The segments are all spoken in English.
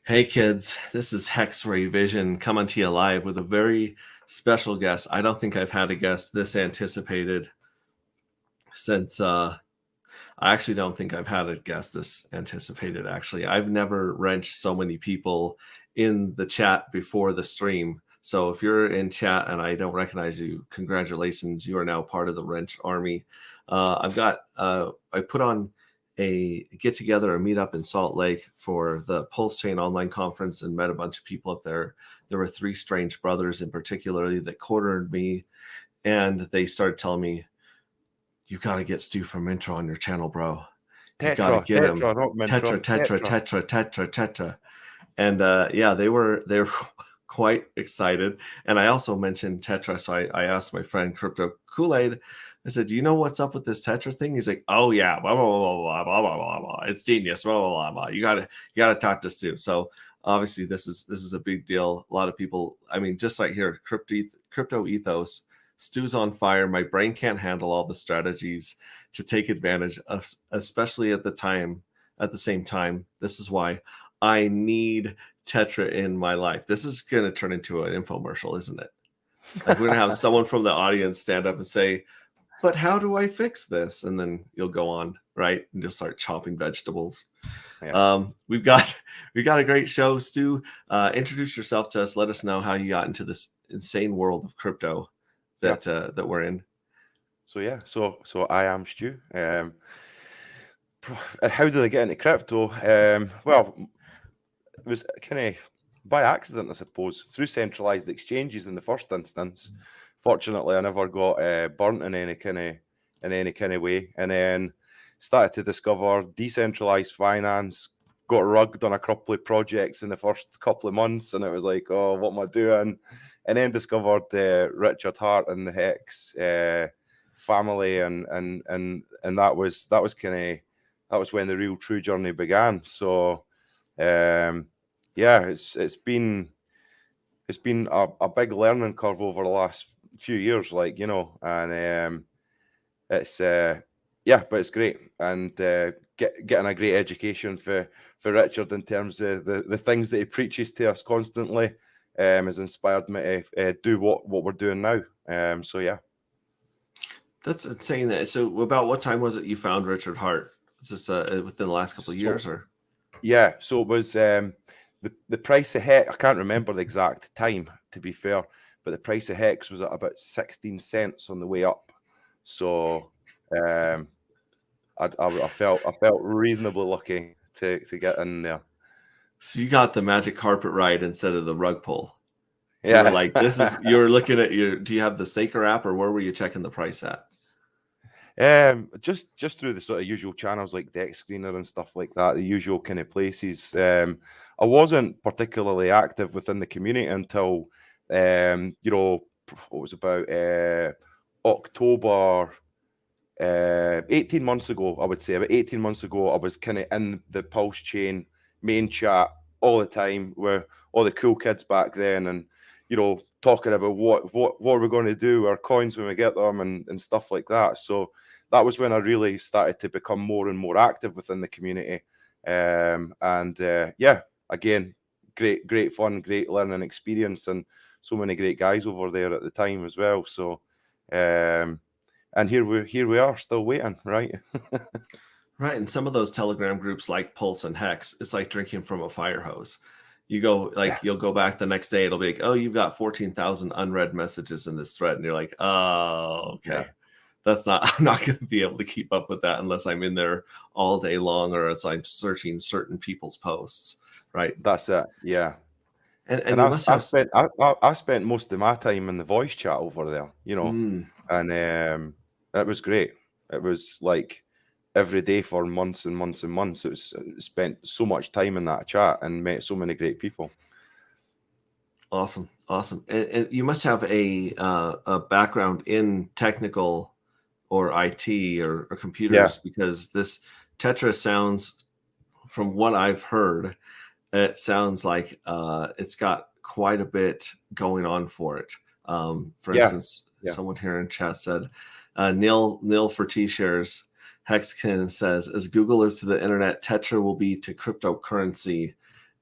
Hey kids, this is Hex-Ray Vision coming to you live with a very special guest. I don't think I've had a guest this anticipated since I actually don't think I've had a guest this anticipated. Actually, I've never wrenched so many people in the chat before the stream. So if you're in chat and I don't recognize you, congratulations, you are now part of the wrench army. I put on a get together, a meetup in Salt Lake for the Pulse Chain online conference, and met a bunch of people up there. There were three strange brothers in particular that cornered me, and they started telling me, "You got to get Stu from Mintra on your channel, bro. You got to get him. Not Mintra, Tetra." And yeah, they were quite excited. And I also mentioned Tetra, so I asked my friend Crypto Kool-Aid. I said, "Do you know what's up with this Tetra thing?" He's like, "Oh yeah, blah blah blah blah blah blah blah blah. It's genius. Blah blah blah blah. You gotta talk to Stu." So obviously this is a big deal. A lot of people. I mean, just right here, crypto ethos. Stu's on fire. My brain can't handle all the strategies to take advantage of, especially at the same time. This is why I need Tetra in my life. This is going to turn into an infomercial, isn't it? Like we're going to have someone from the audience stand up and say, "But how do I fix this?" And then you'll go on, right? And just start chopping vegetables. Yeah. We've got a great show. Stu, introduce yourself to us. Let us know how you got into this insane world of crypto that we're in. So yeah, so I am Stu. How did I get into crypto? Well, it was kind of by accident, I suppose, through centralized exchanges in the first instance. Fortunately, I never got burnt in any kind of way, and then started to discover decentralized finance. Got rugged on a couple of projects in the first couple of months, and it was like, oh, what am I doing? And then discovered Richard Hart and the Hex family, and that was when the real true journey began. So yeah, it's been a big learning curve over the last few years, like, you know, and it's yeah, but it's great, and getting a great education for Richard in terms of the things that he preaches to us constantly has inspired me to do what we're doing now. So yeah, that's insane. So about what time was it you found Richard Hart? Is this within the last couple of years, or? Yeah, so it was the price of Hex. I can't remember the exact time, to be fair, but the price of Hex was at about 16 cents on the way up. So I felt reasonably lucky to get in there. So you got the magic carpet ride instead of the rug pull. Yeah, you were like, this is. You were looking at your. Do you have the Staker app, or where were you checking the price at? Just through the sort of usual channels like Dex Screener and stuff like that, the usual kind of places. I wasn't particularly active within the community until you know, what was about October. 18 months ago, I would say about 18 months ago, I was kind of in the Pulse Chain main chat all the time with all the cool kids back then, and, you know, talking about what are we going to do with our coins when we get them, and stuff like that. So that was when I really started to become more and more active within the community. Yeah, again, great fun, great learning experience, and so many great guys over there at the time as well. So and here we are, still waiting, right? Right, and some of those Telegram groups like Pulse and Hex, it's like drinking from a fire hose. You go, like, you'll go back the next day, it'll be like, "Oh, you've got 14,000 unread messages in this thread," and you're like, "Oh, okay." Yeah. I'm not going to be able to keep up with that unless I'm in there all day long, or as I'm searching certain people's posts, right? That's it, yeah. And you must have I spent most of my time in the voice chat over there, you know, and it was great. It was like every day for months and months and months. It spent so much time in that chat and met so many great people. Awesome. And you must have a background in technical or IT or computers, because this Tetra sounds, from what I've heard, it sounds like it's got quite a bit going on for it. For instance, someone here in chat said, Neil for T-shares, Hexkin says, as Google is to the internet, Tetra will be to cryptocurrency.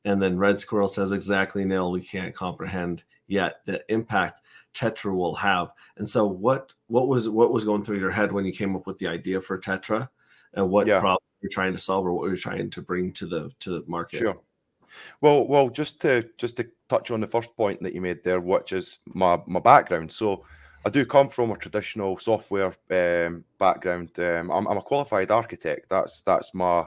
And then Red Squirrel says exactly, Neil, we can't comprehend yet the impact Tetra will have. And so what was going through your head when you came up with the idea for Tetra, and what Yeah, problem you're trying to solve, or what you're trying to bring to the market? sure. Well, just to touch on the first point that you made there, which is my background. So I do come from a traditional software background. I'm a qualified architect. That's my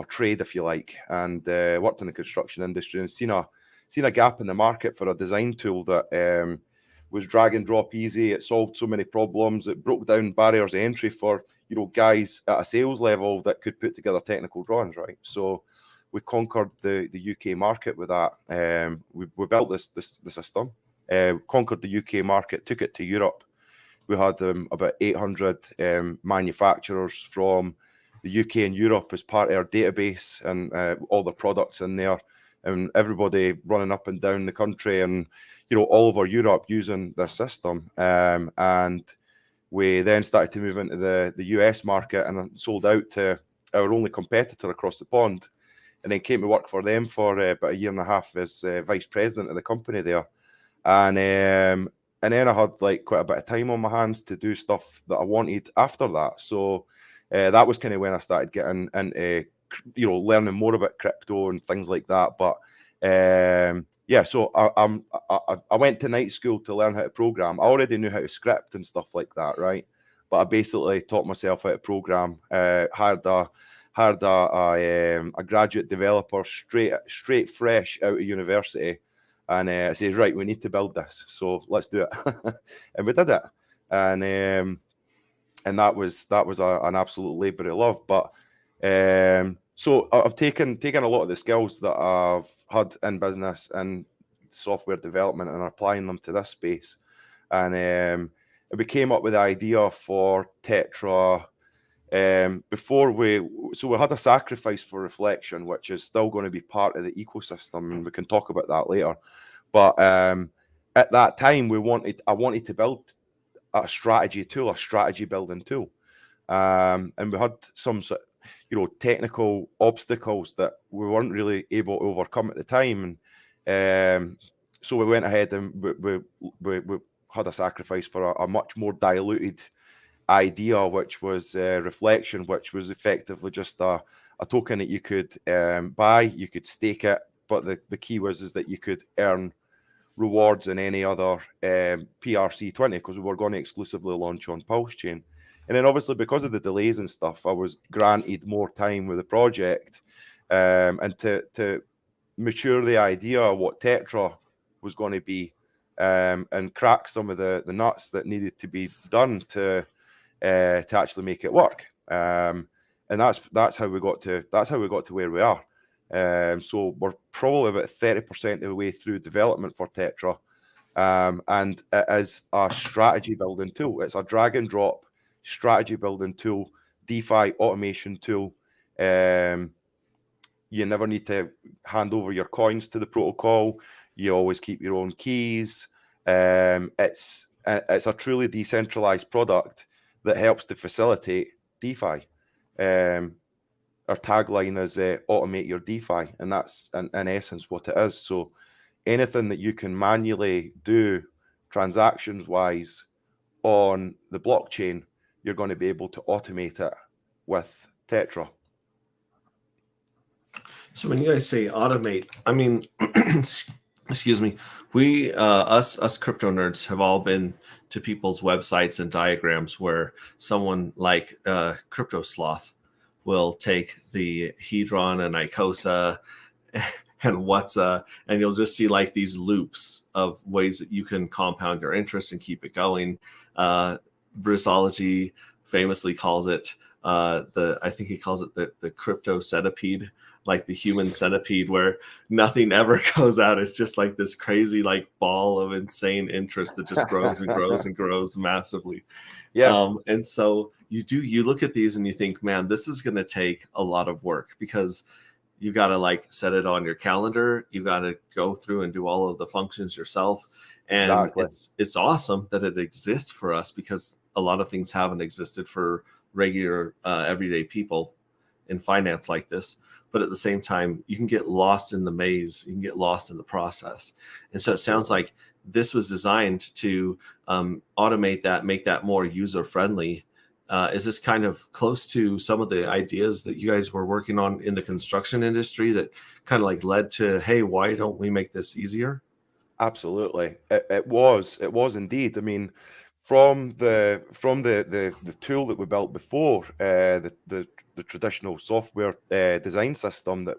trade, if you like, and worked in the construction industry and seen a gap in the market for a design tool that was drag and drop easy. It solved so many problems. It broke down barriers of entry for guys at a sales level that could put together technical drawings, right? So we conquered the UK market with that. We built the system, conquered the UK market, took it to Europe. We had about 800 manufacturers from the UK and Europe as part of our database, and all the products in there, and everybody running up and down the country, and all over Europe using this system. And we then started to move into the US market and sold out to our only competitor across the pond, and then came to work for them for about a year and a half as vice president of the company there. And then I had like quite a bit of time on my hands to do stuff that I wanted after that. So that was kind of when I started getting into learning more about crypto and things like that. But yeah, so I went to night school to learn how to program. I already knew how to script and stuff like that, right? But I basically taught myself how to program. Hired a graduate developer straight fresh out of university, and says, right, we need to build this, so let's do it. And we did it, and that was an absolute labor of love. But so I've taken a lot of the skills that I've had in business and software development and applying them to this space, and we came up with the idea for Tetra. Before we had a sacrifice for reflection, which is still going to be part of the ecosystem, and we can talk about that later. But at that time, I wanted to build a strategy tool, a strategy building tool, and we had some technical obstacles that we weren't really able to overcome at the time, and so we went ahead and we had a sacrifice for a much more diluted idea, which was reflection, which was effectively just a token that you could buy, you could stake it, but the key is that you could earn rewards in any other PRC20, because we were going to exclusively launch on Pulse Chain. And then obviously because of the delays and stuff, I was granted more time with the project, and to mature the idea of what Tetra was going to be, and crack some of the nuts that needed to be done to actually make it work. And that's how we got to where we are. So we're probably about 30% of the way through development for Tetra, and it is a strategy building tool. It's a drag and drop strategy building tool, DeFi automation tool. You never need to hand over your coins to the protocol. You always keep your own keys. It's a truly decentralized product that helps to facilitate DeFi. Our tagline is automate your DeFi, and that's in essence what it is. So anything that you can manually do transactions wise on the blockchain, you're going to be able to automate it with Tetra. So when you guys say automate, I mean, excuse me, we us crypto nerds have all been to people's websites and diagrams where someone like Crypto Sloth will take the Hedron and Icosa and What's and you'll just see like these loops of ways that you can compound your interest and keep it going. Brisology famously calls it I think he calls it the crypto centipede, like the human centipede, where nothing ever goes out. It's just like this crazy like ball of insane interest that just grows and grows and grows massively. Yeah. And so you look at these and you think, man, this is going to take a lot of work, because you got to like set it on your calendar. You got to go through and do all of the functions yourself. And Exactly. it's awesome that it exists for us, because a lot of things haven't existed for regular everyday people in finance like this. but at the same time, you can get lost in the maze. You can get lost in the process. And so it sounds like this was designed to automate that, make that more user-friendly. Is this kind of close to some of the ideas that you guys were working on in the construction industry that kind of like led to, hey, why don't we make this easier? Absolutely, it was indeed. I mean, from the tool that we built before, the traditional software design system that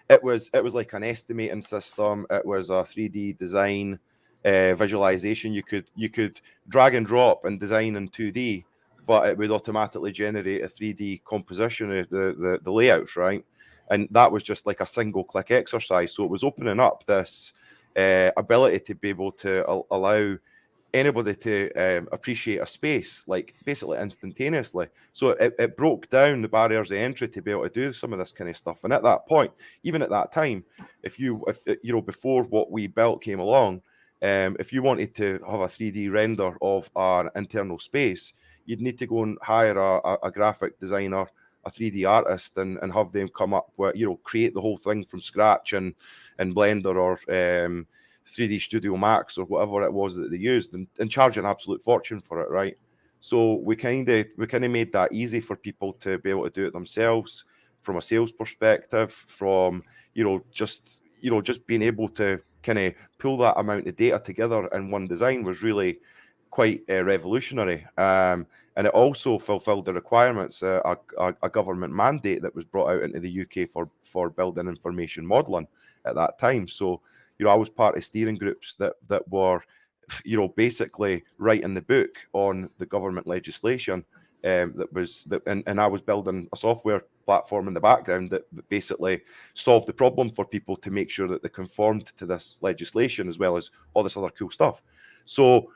it was like an estimating system. It was a 3D design visualization. You could drag and drop and design in 2D, but it would automatically generate a 3D composition of the layouts, right? And that was just like a single click exercise. So it was opening up this ability to be able to allow anybody to appreciate a space like basically instantaneously. So it broke down the barriers of entry to be able to do some of this kind of stuff. And at that point, even at that time, if you know, before what we built came along, if you wanted to have a 3D render of an internal space, you'd need to go and hire a graphic designer, a 3D artist, and have them come up with, you know, create the whole thing from scratch in Blender or 3D Studio Max or whatever it was that they used, and charge an absolute fortune for it, right? So we kind of made that easy for people to be able to do it themselves from a sales perspective, from just being able to kind of pull that amount of data together in one design was really quite revolutionary. And it also fulfilled the requirements, a government mandate that was brought out into the UK for building information modeling at that time. So, I was part of steering groups that were, basically writing the book on the government legislation and I was building a software platform in the background that basically solved the problem for people to make sure that they conformed to this legislation as well as all this other cool stuff. So,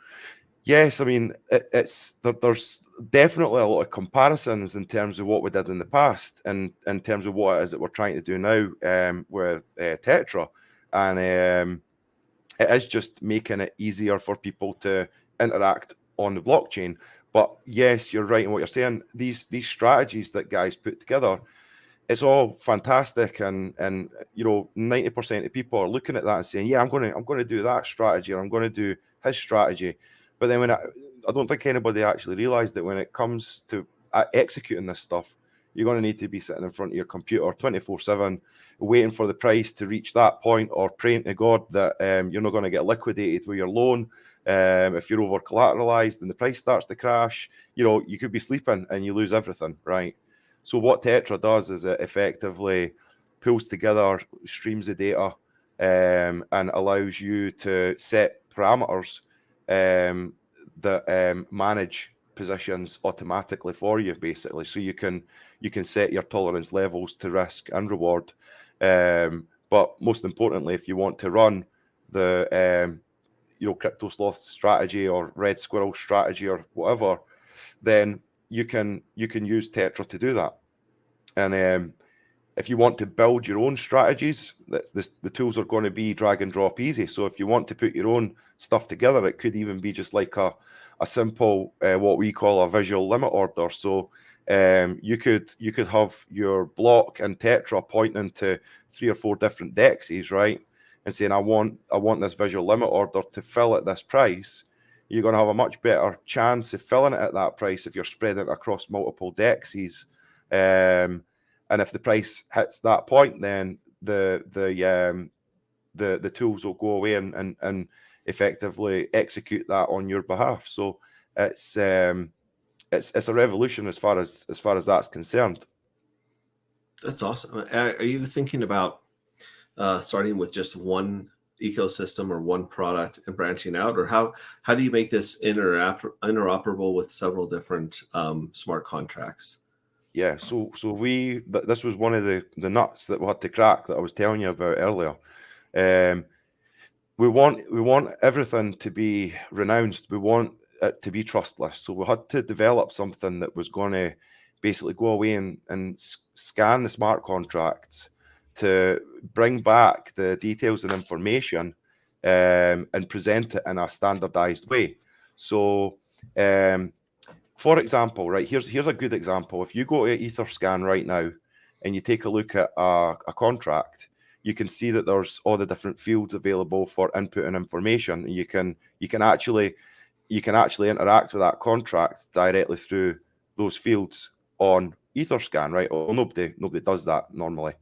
yes, I mean, there's definitely a lot of comparisons in terms of what we did in the past and in terms of what it is that we're trying to do now with Tetra. And it is just making it easier for people to interact on the blockchain. But yes, you're right in what you're saying. These strategies that guys put together, it's all fantastic, and 90% of people are looking at that and saying, yeah, I'm going to do that strategy, or I'm going to do his strategy. But then I don't think anybody actually realized that when it comes to executing this stuff, you're going to need to be sitting in front of your computer 24/7, waiting for the price to reach that point, or praying to God that you're not going to get liquidated with your loan. If you're over collateralized and the price starts to crash, you could be sleeping and you lose everything, right? So what Tetra does is it effectively pulls together streams of data and allows you to set parameters that manage positions automatically for you, basically. So you can set your tolerance levels to risk and reward. But most importantly, if you want to run the crypto sloth strategy or red squirrel strategy or whatever, then you can use Tetra to do that. And if you want to build your own strategies, the tools are going to be drag and drop easy. So if you want to put your own stuff together, it could even be just like a simple what we call a visual limit order. So you could have your block and Tetra pointing to 3 or 4 different dexes, right? And saying, I want this visual limit order to fill at this price. You're going to have a much better chance of filling it at that price if you're spreading it across multiple dexes. And if the price hits that point, then the tools will go away and effectively execute that on your behalf. So it's a revolution as far as that's concerned. That's awesome. Are you thinking about starting with just one ecosystem or one product and branching out, or how do you make this interoperable with several different smart contracts? Yeah, so this was one of the nuts that we had to crack that I was telling you about earlier. We want everything to be renounced. We want it to be trustless. So we had to develop something that was going to basically go away and scan the smart contracts to bring back the details and information and present it in a standardized way. So for example, right, here's a good example. If you go to Etherscan right now, and you take a look at a contract, you can see that there's all the different fields available for inputting information. You can actually interact with that contract directly through those fields on Etherscan, right? Well, nobody does that normally.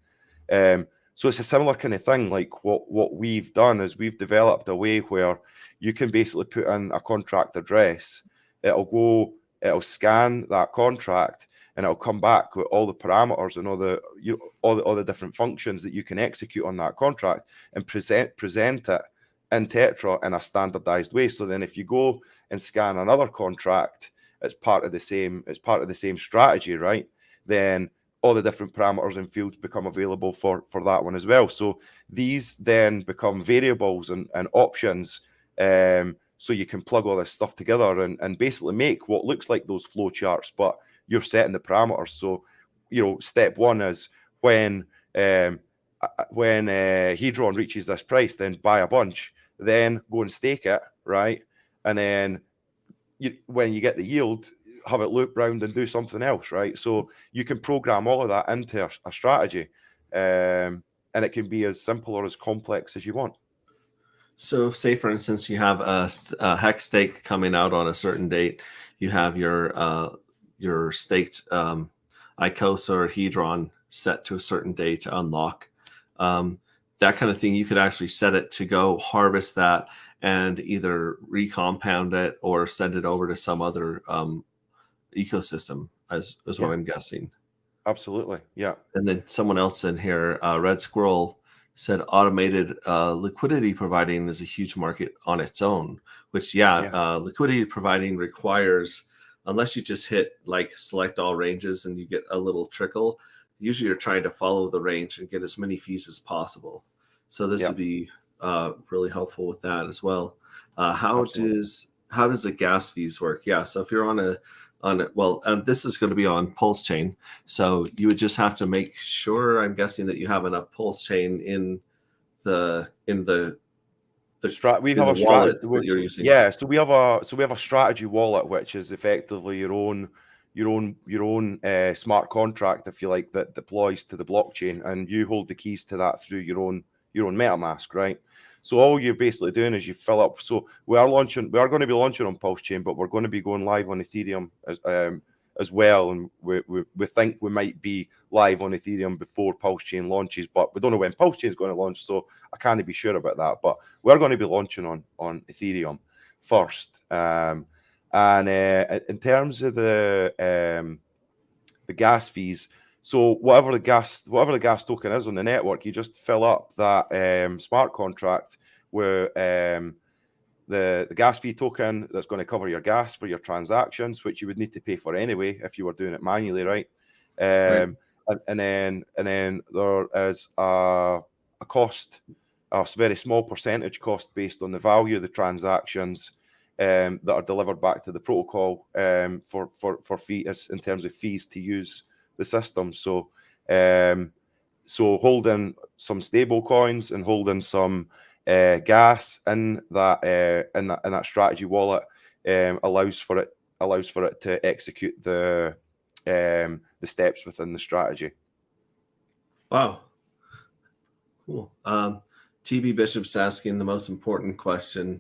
So it's a similar kind of thing. Like what we've done is we've developed a way where you can basically put in a contract address. It'll scan that contract, and it'll come back with all the parameters and all the different functions that you can execute on that contract, and present it in Tetra in a standardized way. So then if you go and scan another contract, it's part of the same strategy, right? Then all the different parameters and fields become available for that one as well. So these then become variables and options. So you can plug all this stuff together and basically make what looks like those flow charts, but you're setting the parameters. So, step one is when Hedron reaches this price, then buy a bunch, then go and stake it, right? And then when you get the yield, have it loop round and do something else, right? So you can program all of that into a strategy, and it can be as simple or as complex as you want. So say, for instance, you have a hex stake coming out on a certain date. You have your staked ICOSA or Hedron set to a certain date to unlock. That kind of thing, you could actually set it to go harvest that and either recompound it or send it over to some other ecosystem, as what I'm guessing. Absolutely, yeah. And then someone else in here, Red Squirrel, said automated liquidity providing is a huge market on its own, which, liquidity providing requires, unless you just hit like select all ranges and you get a little trickle, usually you're trying to follow the range and get as many fees as possible. So this would be really helpful with that as well. How does the gas fees work? Yeah, so if you're on this is going to be on Pulse Chain, so you would just have to make sure, I'm guessing, that you have enough Pulse Chain in the wallet that you're using. Yeah, so we have a strategy wallet, which is effectively your own smart contract, if you like, that deploys to the blockchain, and you hold the keys to that through your own Metamask, right? So all you're basically doing is you fill up. So we are going to be launching on Pulse Chain, but we're going to be going live on Ethereum as well. And we think we might be live on Ethereum before Pulse Chain launches, but we don't know when Pulse Chain is going to launch, so I can't be sure about that. But we're going to be launching on Ethereum first. And in terms of the gas fees, so whatever the gas token is on the network, you just fill up that smart contract with the gas fee token that's going to cover your gas for your transactions, which you would need to pay for anyway if you were doing it manually, right? And then there is a cost, a very small percentage cost based on the value of the transactions that are delivered back to the protocol for fees in terms of fees to use the system. So holding some stable coins and holding some gas in that strategy wallet allows for it to execute the steps within the strategy. Wow, cool. TB Bishop's asking the most important question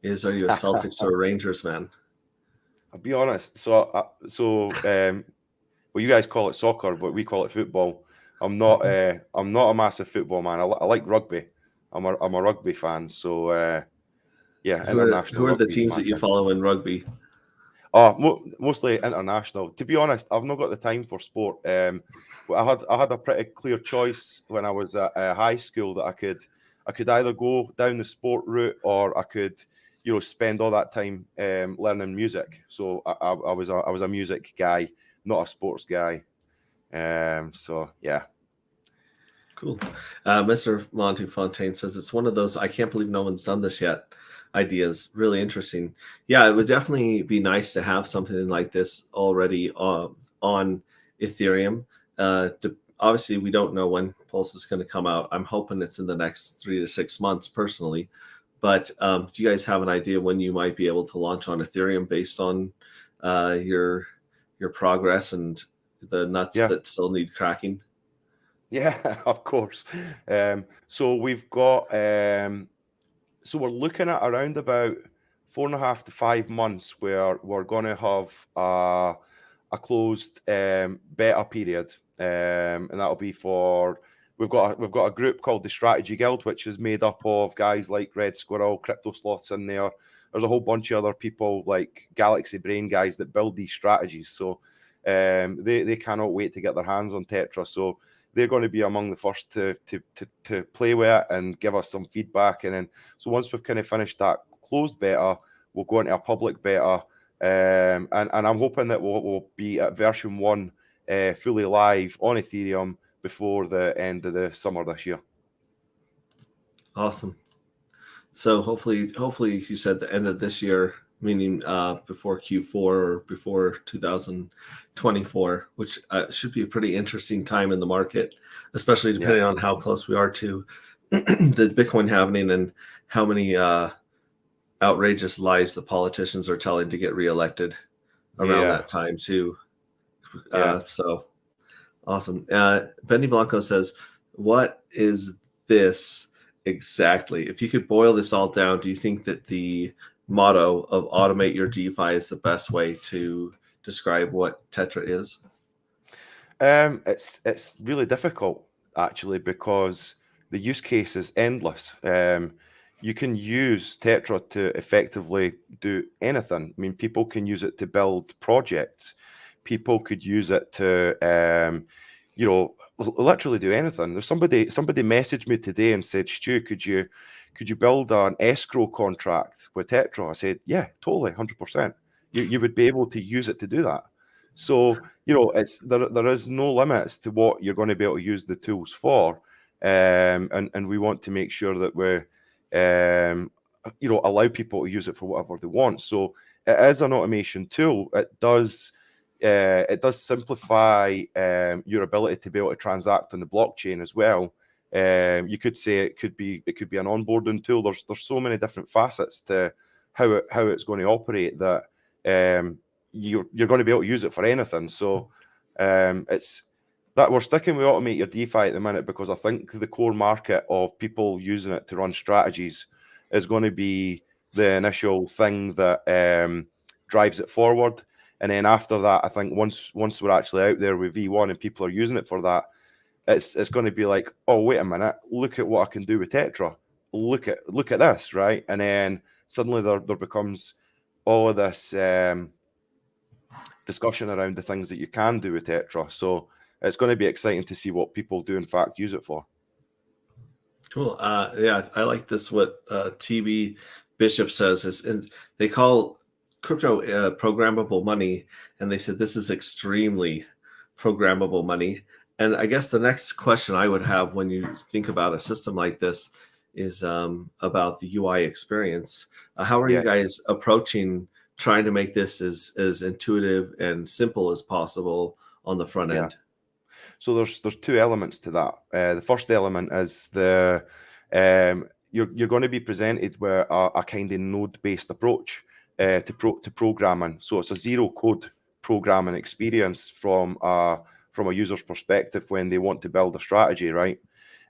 is, are you a Celtics or a Rangers man? I'll be honest. Well, you guys call it soccer, but we call it football. I'm not a massive football man. I like rugby. I'm a rugby fan. So international. Who are the teams that you follow in rugby? Mostly international. To be honest, I've not got the time for sport. I had a pretty clear choice when I was at high school that I could either go down the sport route or I could, spend all that time learning music. So I was a music guy, not a sports guy. So yeah. Cool. Mr. Monty Fontaine says it's one of those I can't believe no one's done this yet ideas. Really interesting. Yeah, it would definitely be nice to have something like this already on Ethereum. Obviously, we don't know when Pulse is going to come out. I'm hoping it's in the next 3 to 6 months personally. But do you guys have an idea when you might be able to launch on Ethereum based on your progress and the nuts that still need cracking? Yeah, of course. So we've got, so we're looking at around about 4.5 to 5 months where we're going to have a closed beta period, and that'll be for we've got a group called the Strategy Guild, which is made up of guys like Red Squirrel, Crypto Sloths in there. There's a whole bunch of other people like Galaxy Brain guys that build these strategies. So they cannot wait to get their hands on Tetra. So they're going to be among the first to play with it and give us some feedback. And then, so once we've kind of finished that closed beta, we'll go into a public beta. And I'm hoping that we'll be at version 1 fully live on Ethereum before the end of the summer this year. Awesome. So hopefully you said the end of this year, meaning before Q4 or before 2024, which should be a pretty interesting time in the market, especially depending on how close we are to the Bitcoin halving and how many outrageous lies the politicians are telling to get reelected around that time too. So awesome. Benny Blanco says, what is this exactly? If you could boil this all down, do you think that the motto of automate your DeFi is the best way to describe what Tetra is? It's really difficult actually, because the use case is endless. You can use Tetra to effectively do anything. I mean, people can use it to build projects. People could use it to, literally do anything. There's somebody messaged me today and said, Stu, could you build an escrow contract with Tetra? I said, yeah, totally, 100%. You would be able to use it to do that. So, it's there is no limits to what you're going to be able to use the tools for. And we want to make sure that we allow people to use it for whatever they want. So it is an automation tool. It does simplify your ability to be able to transact on the blockchain as well. You could say it could be an onboarding tool. There's so many different facets to how it's going to operate that you're going to be able to use it for anything. So it's that we're sticking with automate your DeFi at the minute, because I think the core market of people using it to run strategies is going to be the initial thing that drives it forward. And then after that, I think once we're actually out there with V1 and people are using it for that, it's going to be like, oh, wait a minute, look at what I can do with Tetra. Look at this, right? And then suddenly there becomes all of this discussion around the things that you can do with Tetra. So it's going to be exciting to see what people do in fact use it for. Cool. Yeah, I like this. What TB Bishop says is they call crypto programmable money, and they said this is extremely programmable money. And I guess the next question I would have when you think about a system like this is about the UI experience. How are you guys approaching trying to make this as intuitive and simple as possible on the front end? So there's two elements to that. The first element is you're going to be presented with a kind of node-based approach to programming. So it's a zero code programming experience from a user's perspective when they want to build a strategy, right?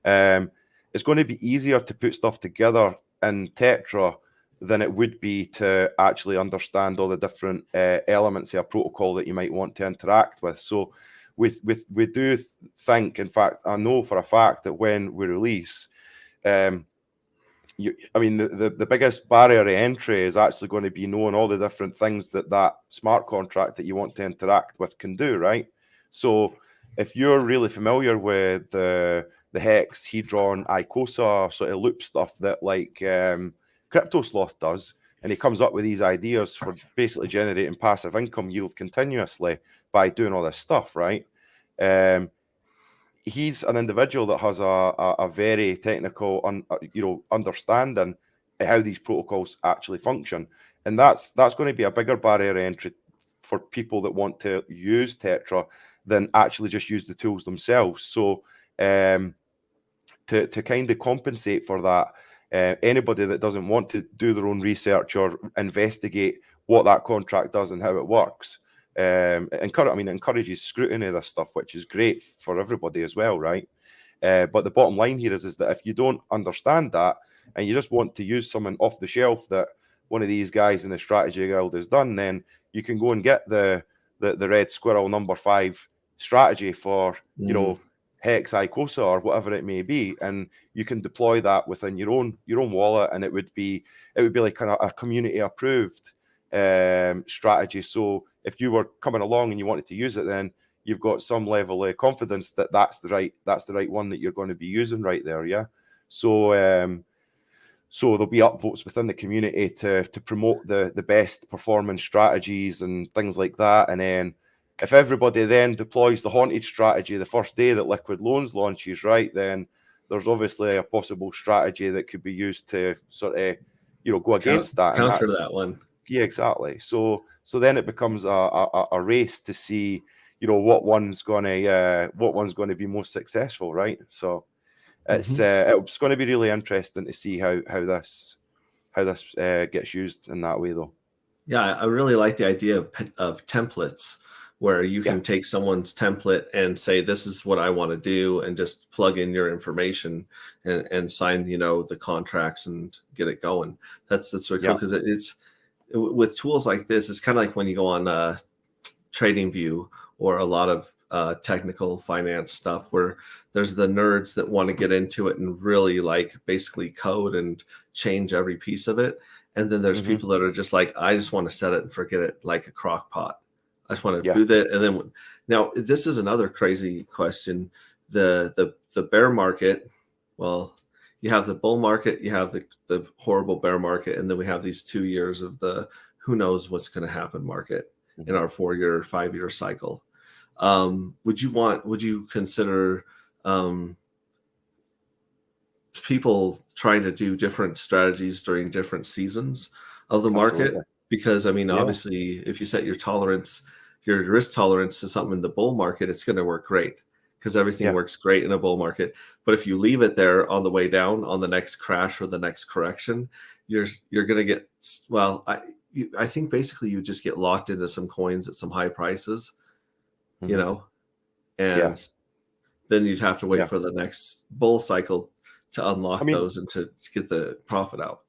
It's going to be easier to put stuff together in Tetra than it would be to actually understand all the different elements of a protocol that you might want to interact with. So we do think, in fact, I know for a fact that when we release, the biggest barrier to entry is actually going to be knowing all the different things that smart contract that you want to interact with can do, right? So if you're really familiar with the Hex, Hedron, Icosa sort of loop stuff that like Crypto Sloth does, and he comes up with these ideas for basically generating passive income yield continuously by doing all this stuff, right? He's an individual that has a very technical understanding of how these protocols actually function, and that's going to be a bigger barrier to entry for people that want to use Tetra than actually just use the tools themselves. So to kind of compensate for that, anybody that doesn't want to do their own research or investigate what that contract does and how it works, it encourages scrutiny of this stuff, which is great for everybody as well, right? But the bottom line here is that if you don't understand that and you just want to use someone off the shelf that one of these guys in the strategy guild has done, then you can go and get the red squirrel number 5 strategy for, you know, Hex, ICOSA, or whatever it may be, and you can deploy that within your own wallet, and it would be like kind of a community approved strategy. So if you were coming along and you wanted to use it, then you've got some level of confidence that that's the right one that you're going to be using right there. Yeah. So so there'll be upvotes within the community to promote the best performing strategies and things like that. And then if everybody then deploys the haunted strategy the first day that Liquid Loans launches, right, then there's obviously a possible strategy that could be used to sort of, you know, go against that. And counter that's, that one. Yeah, exactly. So then it becomes a race to see, you know, what one's going to be most successful, right? So it's going to be really interesting to see how this gets used in that way, though. Yeah, I really like the idea of templates, where you can take someone's template and say, this is what I want to do, and just plug in your information and sign, you know, the contracts and get it going. That's really cool, because it's with tools like this, it's kind of like when you go on TradingView or a lot of technical finance stuff, where there's the nerds that want to get into it and really like basically code and change every piece of it. And then there's people that are just like, I just want to set it and forget it, like a crock pot. I just want to do that. And then now this is another crazy question. The bear market, well, you have the bull market, you have the horrible bear market, and then we have these 2 years of the who knows what's going to happen market in our 4-year, 5-year cycle. Would you consider people trying to do different strategies during different seasons of the market? Absolutely. Because I mean, obviously, if you set your risk tolerance to something in the bull market, it's going to work great, because everything works great in a bull market. But if you leave it there on the way down, on the next crash or the next correction, you're going to get, well, I think basically you just get locked into some coins at some high prices, you know, and then you'd have to wait for the next bull cycle to unlock those and to get the profit out.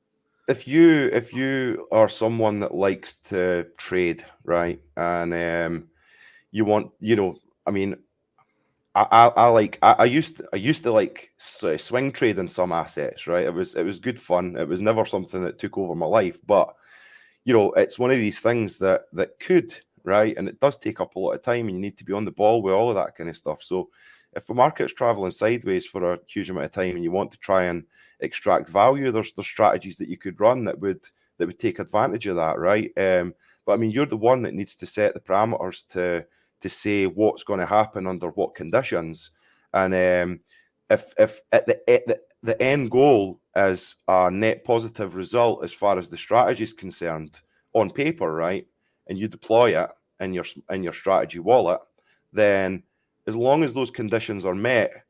If you are someone that likes to trade, right, and you want, you know, I mean, I used to like swing trade in some assets, right? It was good fun. It was never something that took over my life, but you know, it's one of these things that could, right, and it does take up a lot of time, and you need to be on the ball with all of that kind of stuff. So if the market's traveling sideways for a huge amount of time and you want to try and extract value, there's strategies that you could run that would take advantage of that, right? But I mean, you're the one that needs to set the parameters to say what's going to happen under what conditions. And if at the end goal is a net positive result as far as the strategy is concerned on paper, right, and you deploy it in your strategy wallet, then as long as those conditions are met,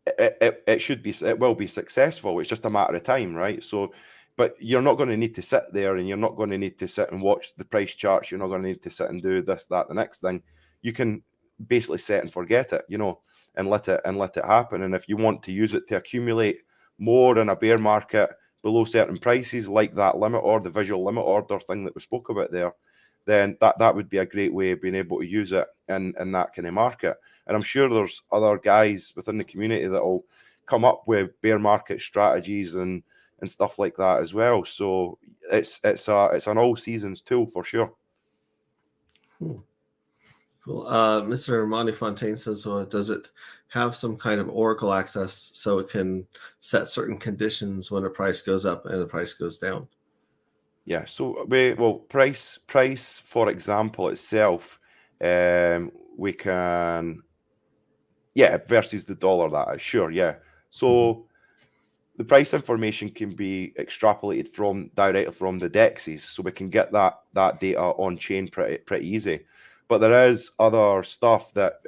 it will be successful. It's just a matter of time, right? So, but you're not going to need to sit there, and you're not going to need to sit and watch the price charts. You're not going to need to sit and do this, that, the next thing. You can basically set and forget it, you know, and let it happen. And if you want to use it to accumulate more in a bear market below certain prices, like that limit order, the visual limit order thing that we spoke about there, then that would be a great way of being able to use it in that kind of market. And I'm sure there's other guys within the community that will come up with bear market strategies and stuff like that as well. So it's an all seasons tool for sure. Cool. Mr. Montefontaine says, does it have some kind of Oracle access so it can set certain conditions when a price goes up and the price goes down? Yeah, so price, for example, itself, we can, versus the dollar, that is, sure, yeah. So the price information can be extrapolated directly from the dexes, so we can get that data on chain pretty easy. But there is other stuff that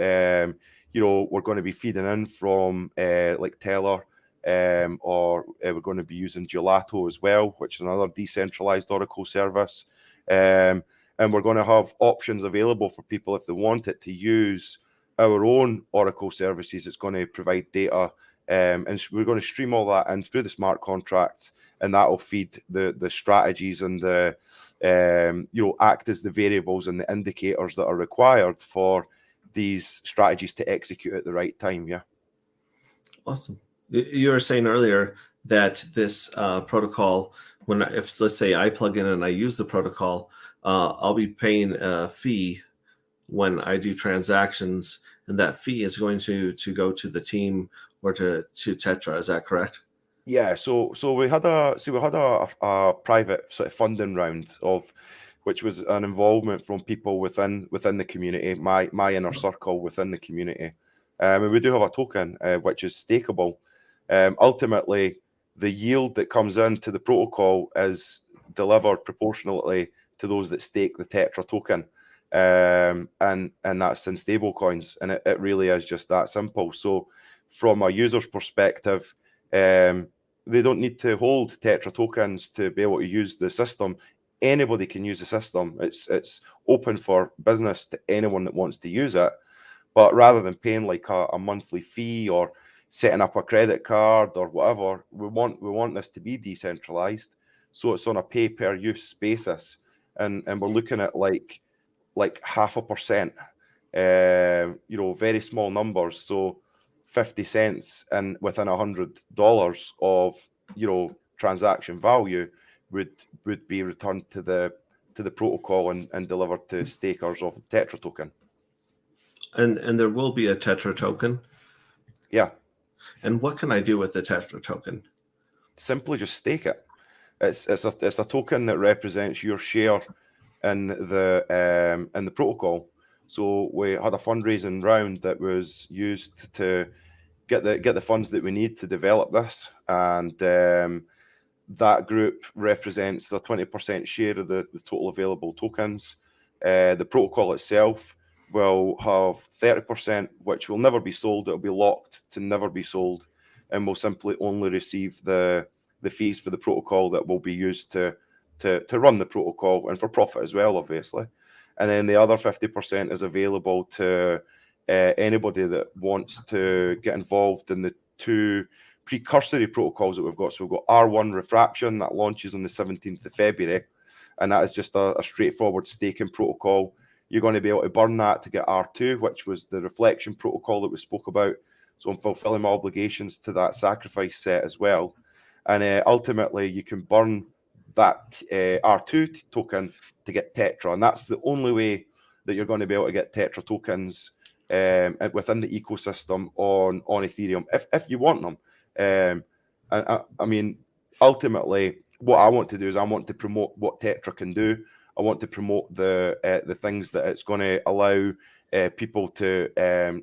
you know, we're going to be feeding in from like Teller, or we're going to be using Gelato as well, which is another decentralized Oracle service. And we're going to have options available for people if they want it to use our own Oracle services. It's going to provide data, and we're going to stream all that in through the smart contracts, and that will feed the strategies and the act as the variables and the indicators that are required for these strategies to execute at the right time. Yeah. Awesome. You were saying earlier that this protocol, if let's say I plug in and I use the protocol, I'll be paying a fee when I do transactions, and that fee is going to go to the team or to Tetra. Is that correct? Yeah, so we had a private sort of funding round which was an involvement from people within the community, my inner circle within the community, and we do have a token which is stakeable. Ultimately, the yield that comes into the protocol is delivered proportionally to those that stake the Tetra token, and that's in stable coins, and it really is just that simple. So, from a user's perspective, they don't need to hold Tetra tokens to be able to use the system. Anybody can use the system. It's open for business to anyone that wants to use it. But rather than paying like a monthly fee or setting up a credit card or whatever, we want this to be decentralized. So it's on a pay per use basis, and we're looking at like 0.5%, very small numbers. So 50 cents and within $100 of transaction value would be returned to the protocol and delivered to stakers of the Tetra token. And there will be a Tetra token. Yeah. And what can I do with the Tetra token? Simply just stake it. It's a token that represents your share in the protocol. So we had a fundraising round that was used to get the funds that we need to develop this, and that group represents the 20% share of the total available tokens. The protocol itself will have 30%, which will never be sold. It'll be locked to never be sold, and will simply only receive the fees for the protocol that will be used to run the protocol and for profit as well, obviously. And then the other 50% is available to anybody that wants to get involved in the two precursory protocols that we've got. So we've got R1 refraction that launches on the 17th of February, and that is just a straightforward staking protocol. You're going to be able to burn that to get R2, which was the reflection protocol that we spoke about. So I'm fulfilling my obligations to that sacrifice set as well. And ultimately, you can burn that R2 token to get Tetra, and that's the only way that you're going to be able to get Tetra tokens within the ecosystem on Ethereum if you want them. And I mean, ultimately, what I want to do is I want to promote what Tetra can do. I want to promote the things that it's going to allow people to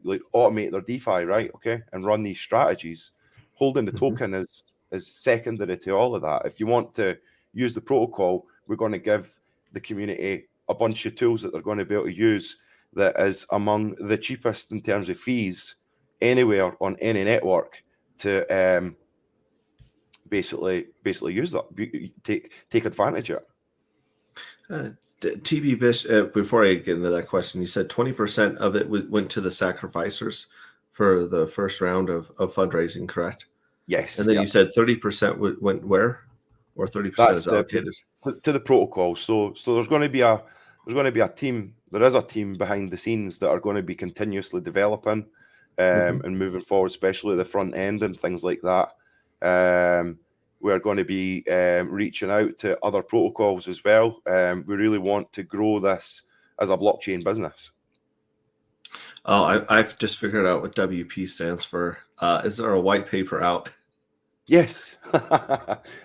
like automate their DeFi, right? Okay, and run these strategies. Holding the token is secondary to all of that. If you want to use the protocol, we're going to give the community a bunch of tools that they're going to be able to use that is among the cheapest in terms of fees anywhere on any network to basically use that, take advantage of it. TB Bish, before I get into that question, you said 20% of it went to the sacrificers for the first round of fundraising, correct? Yes. And then you said 30% went where? Or 30% is allocated to the protocol. So there's going to be a team. There is a team behind the scenes that are going to be continuously developing and moving forward, especially the front end and things like that. We're going to be reaching out to other protocols as well. We really want to grow this as a blockchain business. Oh, I've just figured out what WP stands for. Is there a white paper out? Yes,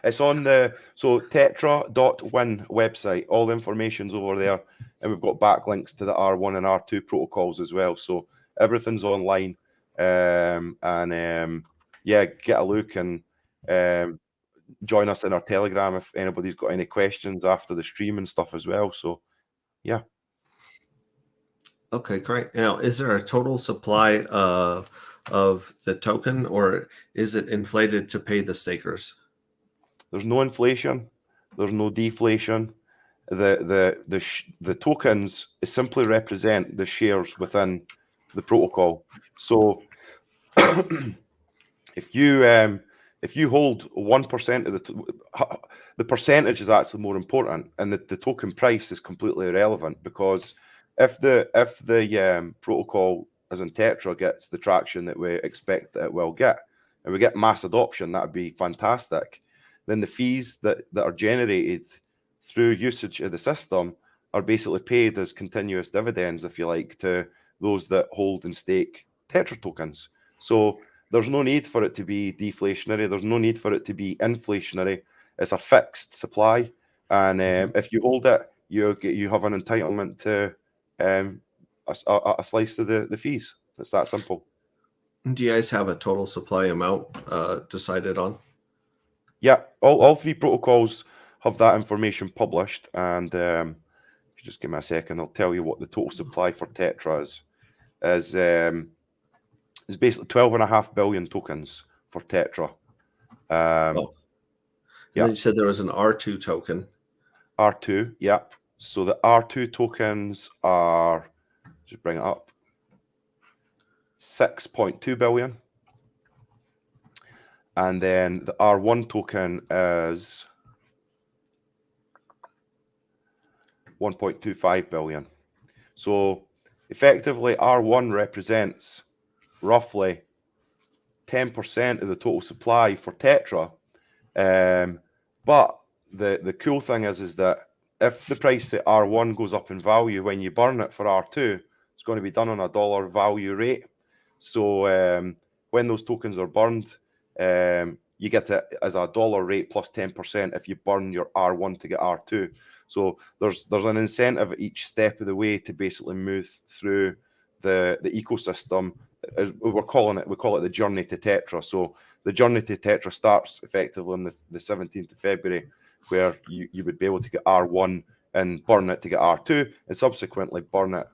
it's on the Tetra.win website. All the information's over there, and we've got backlinks to the R1 and R2 protocols as well. So everything's online, get a look and join us in our Telegram if anybody's got any questions after the stream and stuff as well. So, yeah. Okay, great. Now, is there a total supply of the token, or is it inflated to pay the stakers? There's no inflation. There's no deflation. The tokens simply represent the shares within the protocol. So if you hold 1% of the percentage is actually more important, and the token price is completely irrelevant, because if the protocol as in Tetra gets the traction that we expect that it will get, and we get mass adoption, that would be fantastic. Then the fees that are generated through usage of the system are basically paid as continuous dividends, if you like, to those that hold and stake Tetra tokens. So there's no need for it to be deflationary. There's no need for it to be inflationary. It's a fixed supply, and if you hold it, you have an entitlement to a slice of the fees. It's that simple. Do you guys have a total supply amount decided on? Yeah, all three protocols have that information published, and if you just give me a second, I'll tell you what the total supply for Tetra is. Is basically 12.5 billion tokens for Tetra. And yeah. then you said there was an R2 token. R2, yep. So the R2 tokens are, just bring it up, 6.2 billion. And then the R1 token is 1.25 billion. So effectively, R1 represents roughly 10% of the total supply for Tetra. But the cool thing is that if the price at R1 goes up in value when you burn it for R2, it's going to be done on a dollar value rate. So when those tokens are burned, you get it as a dollar rate plus 10% if you burn your R1 to get R2. So there's an incentive at each step of the way to basically move through the ecosystem. As we call it the journey to Tetra. So the journey to Tetra starts effectively on the 17th of February, where you would be able to get R1 and burn it to get R2, and subsequently burn it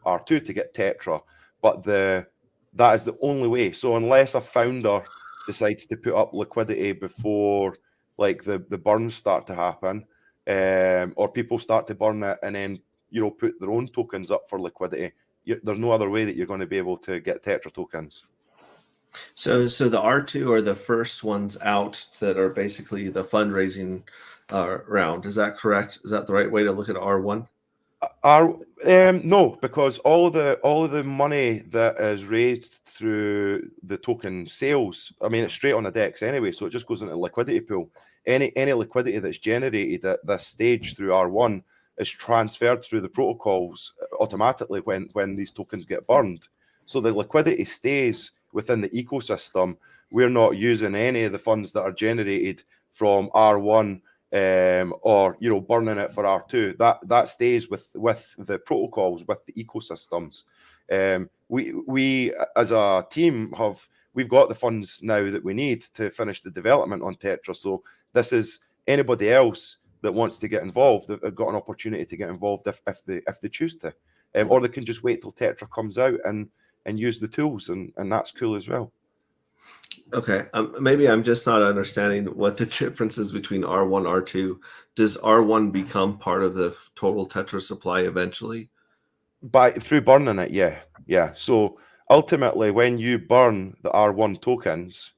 R2 to get Tetra. But that is the only way. So unless a founder decides to put up liquidity before like the burns start to happen, or people start to burn it and then put their own tokens up for liquidity, there's no other way that you're going to be able to get Tetra tokens. So the R2 are the first ones out that are basically the fundraising round. Is that correct? Is that the right way to look at R1? No, because all of the money that is raised through the token sales, I mean, it's straight on the DEX anyway, so it just goes into the liquidity pool. Any liquidity that's generated at this stage through R1 is transferred through the protocols automatically when these tokens get burned. So the liquidity stays within the ecosystem. We're not using any of the funds that are generated from R1 or burning it for R2. That stays with the protocols, with the ecosystems. We as a team we've got the funds now that we need to finish the development on Tetra. So this is anybody else that wants to get involved. They've got an opportunity to get involved if they choose to, or they can just wait till Tetra comes out and use the tools, and that's cool as well. Okay, maybe I'm just not understanding what the difference is between R1, R2. Does R1 become part of the total Tetra supply eventually? Through burning it, yeah. So ultimately, when you burn the R1 tokens,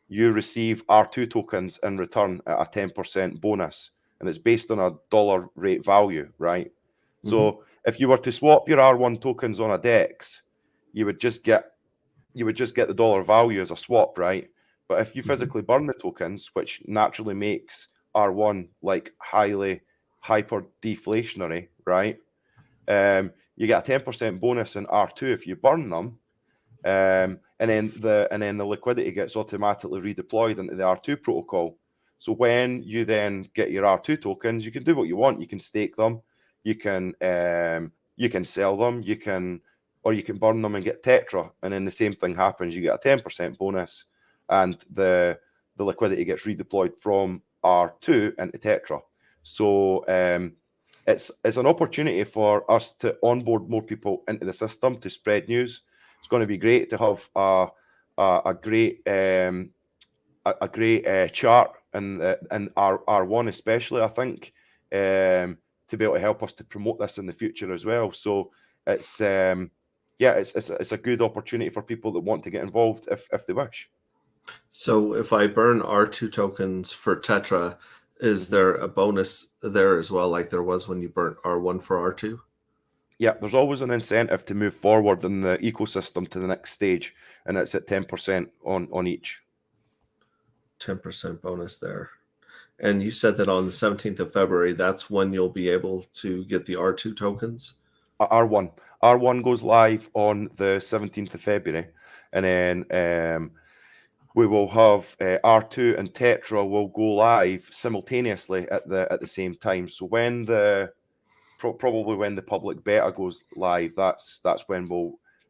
you receive R2 tokens in return at a 10% bonus, and it's based on a dollar rate value, right? Mm-hmm. So if you were to swap your R1 tokens on a DEX, you would just get the dollar value as a swap, right? But if you physically burn the tokens, which naturally makes R1 like highly hyper deflationary, right? You get a 10% bonus in R2 if you burn them, and then the liquidity gets automatically redeployed into the R2 protocol. So when you then get your R2 tokens, you can do what you want. You can stake them, you can sell them, you can burn them and get Tetra, and then the same thing happens. You get a 10% bonus, and the liquidity gets redeployed from R2 into Tetra. So it's an opportunity for us to onboard more people into the system to spread news. It's going to be great to have a great chart in R1 especially, I think, to be able to help us to promote this in the future as well. So it's yeah, it's a good opportunity for people that want to get involved if they wish. So if I burn R2 tokens for Tetra, is there a bonus there as well, like there was when you burnt R1 for R2? Yeah, there's always an incentive to move forward in the ecosystem to the next stage, and it's at 10% on each. 10% bonus there. And you said that on the 17th of February, that's when you'll be able to get the R2 tokens? R1 goes live on the 17th of February, and then we will have R2 and Tetra will go live simultaneously at the same time. So when probably when the public beta goes live, that's when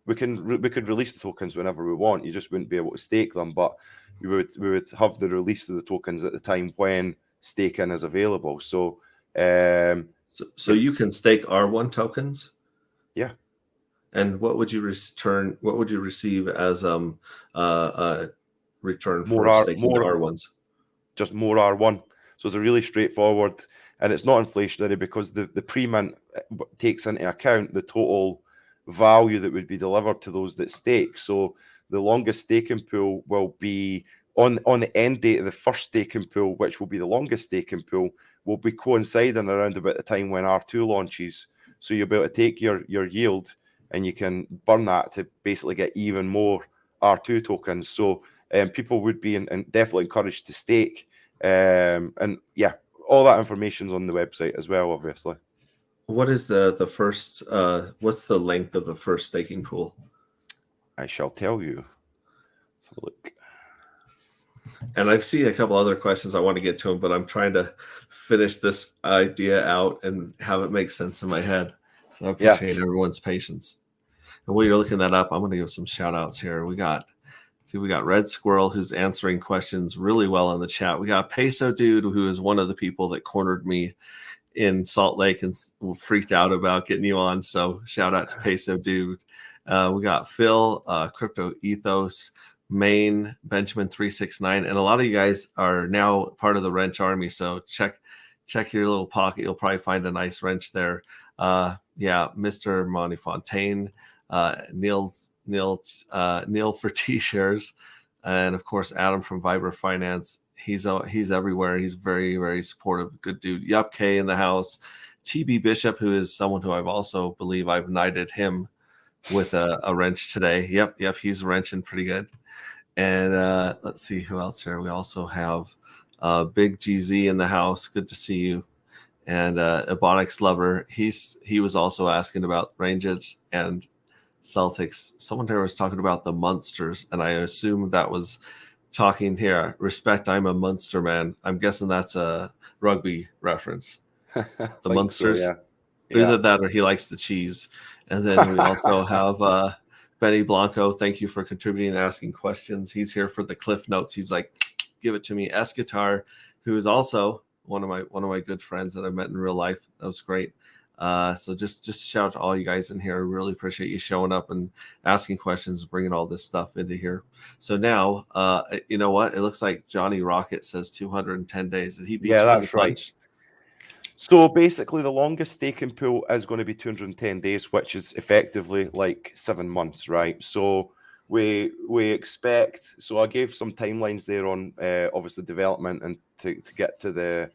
we could release the tokens whenever we want. You just wouldn't be able to stake them, but we would have the release of the tokens at the time when staking is available. So so you can stake R1 tokens? Yeah. And what would you return? What would you receive as return for staking R1s? Just more R1. So it's a really straightforward, and it's not inflationary because the pre-mint takes into account the total value that would be delivered to those that stake. So the longest staking pool will be on the end date of the first staking pool, which will be the longest staking pool, will be coinciding around about the time when R2 launches. So you'll be able to take your yield and you can burn that to basically get even more R2 tokens. So people would be definitely encouraged to stake. And yeah, all that information's on the website as well, obviously. What is the first, what's the length of the first staking pool? I shall tell you. Let's have a look. And I've seen a couple other questions I want to get to them, but I'm trying to finish this idea out and have it make sense in my head. So I appreciate everyone's patience. And while you're looking that up, I'm going to give some shout outs here. We got Red Squirrel, who's answering questions really well in the chat. We got Peso Dude, who is one of the people that cornered me in Salt Lake and freaked out about getting you on. So shout out to Peso Dude. We got Phil, Crypto Ethos, Maine, Benjamin 369, and a lot of you guys are now part of the wrench army. So check your little pocket. You'll probably find a nice wrench there. Mr. Montefontaine, Neil for T-shares, and of course Adam from Viber Finance. He's everywhere. He's very, very supportive. Good dude. Yup K in the house. TB Bishop, who is someone who I've also believe I've knighted him with a wrench today. Yep, he's wrenching pretty good. And let's see who else here. We also have Big GZ in the house. Good to see you. And Ebonics Lover. He was also asking about ranges and Celtics. Someone here was talking about the Munsters, and I assume that was talking here. Respect, I'm a Munster man. I'm guessing that's a rugby reference. The Munsters. So, yeah. Either that or he likes the cheese. And then we also have Benny Blanco. Thank you for contributing and asking questions. He's here for the cliff notes. He's like, give it to me. Escatar, who is also one of my good friends that I met in real life. That was great. So just a shout out to all you guys in here. I really appreciate you showing up and asking questions, bringing all this stuff into here. So now, you know what? It looks like Johnny Rocket says 210 days. Did he beat you to the punch? So basically, the longest staking pool is going to be 210 days, which is effectively like 7 months, right? So we expect. So I gave some timelines there on obviously development and to get to the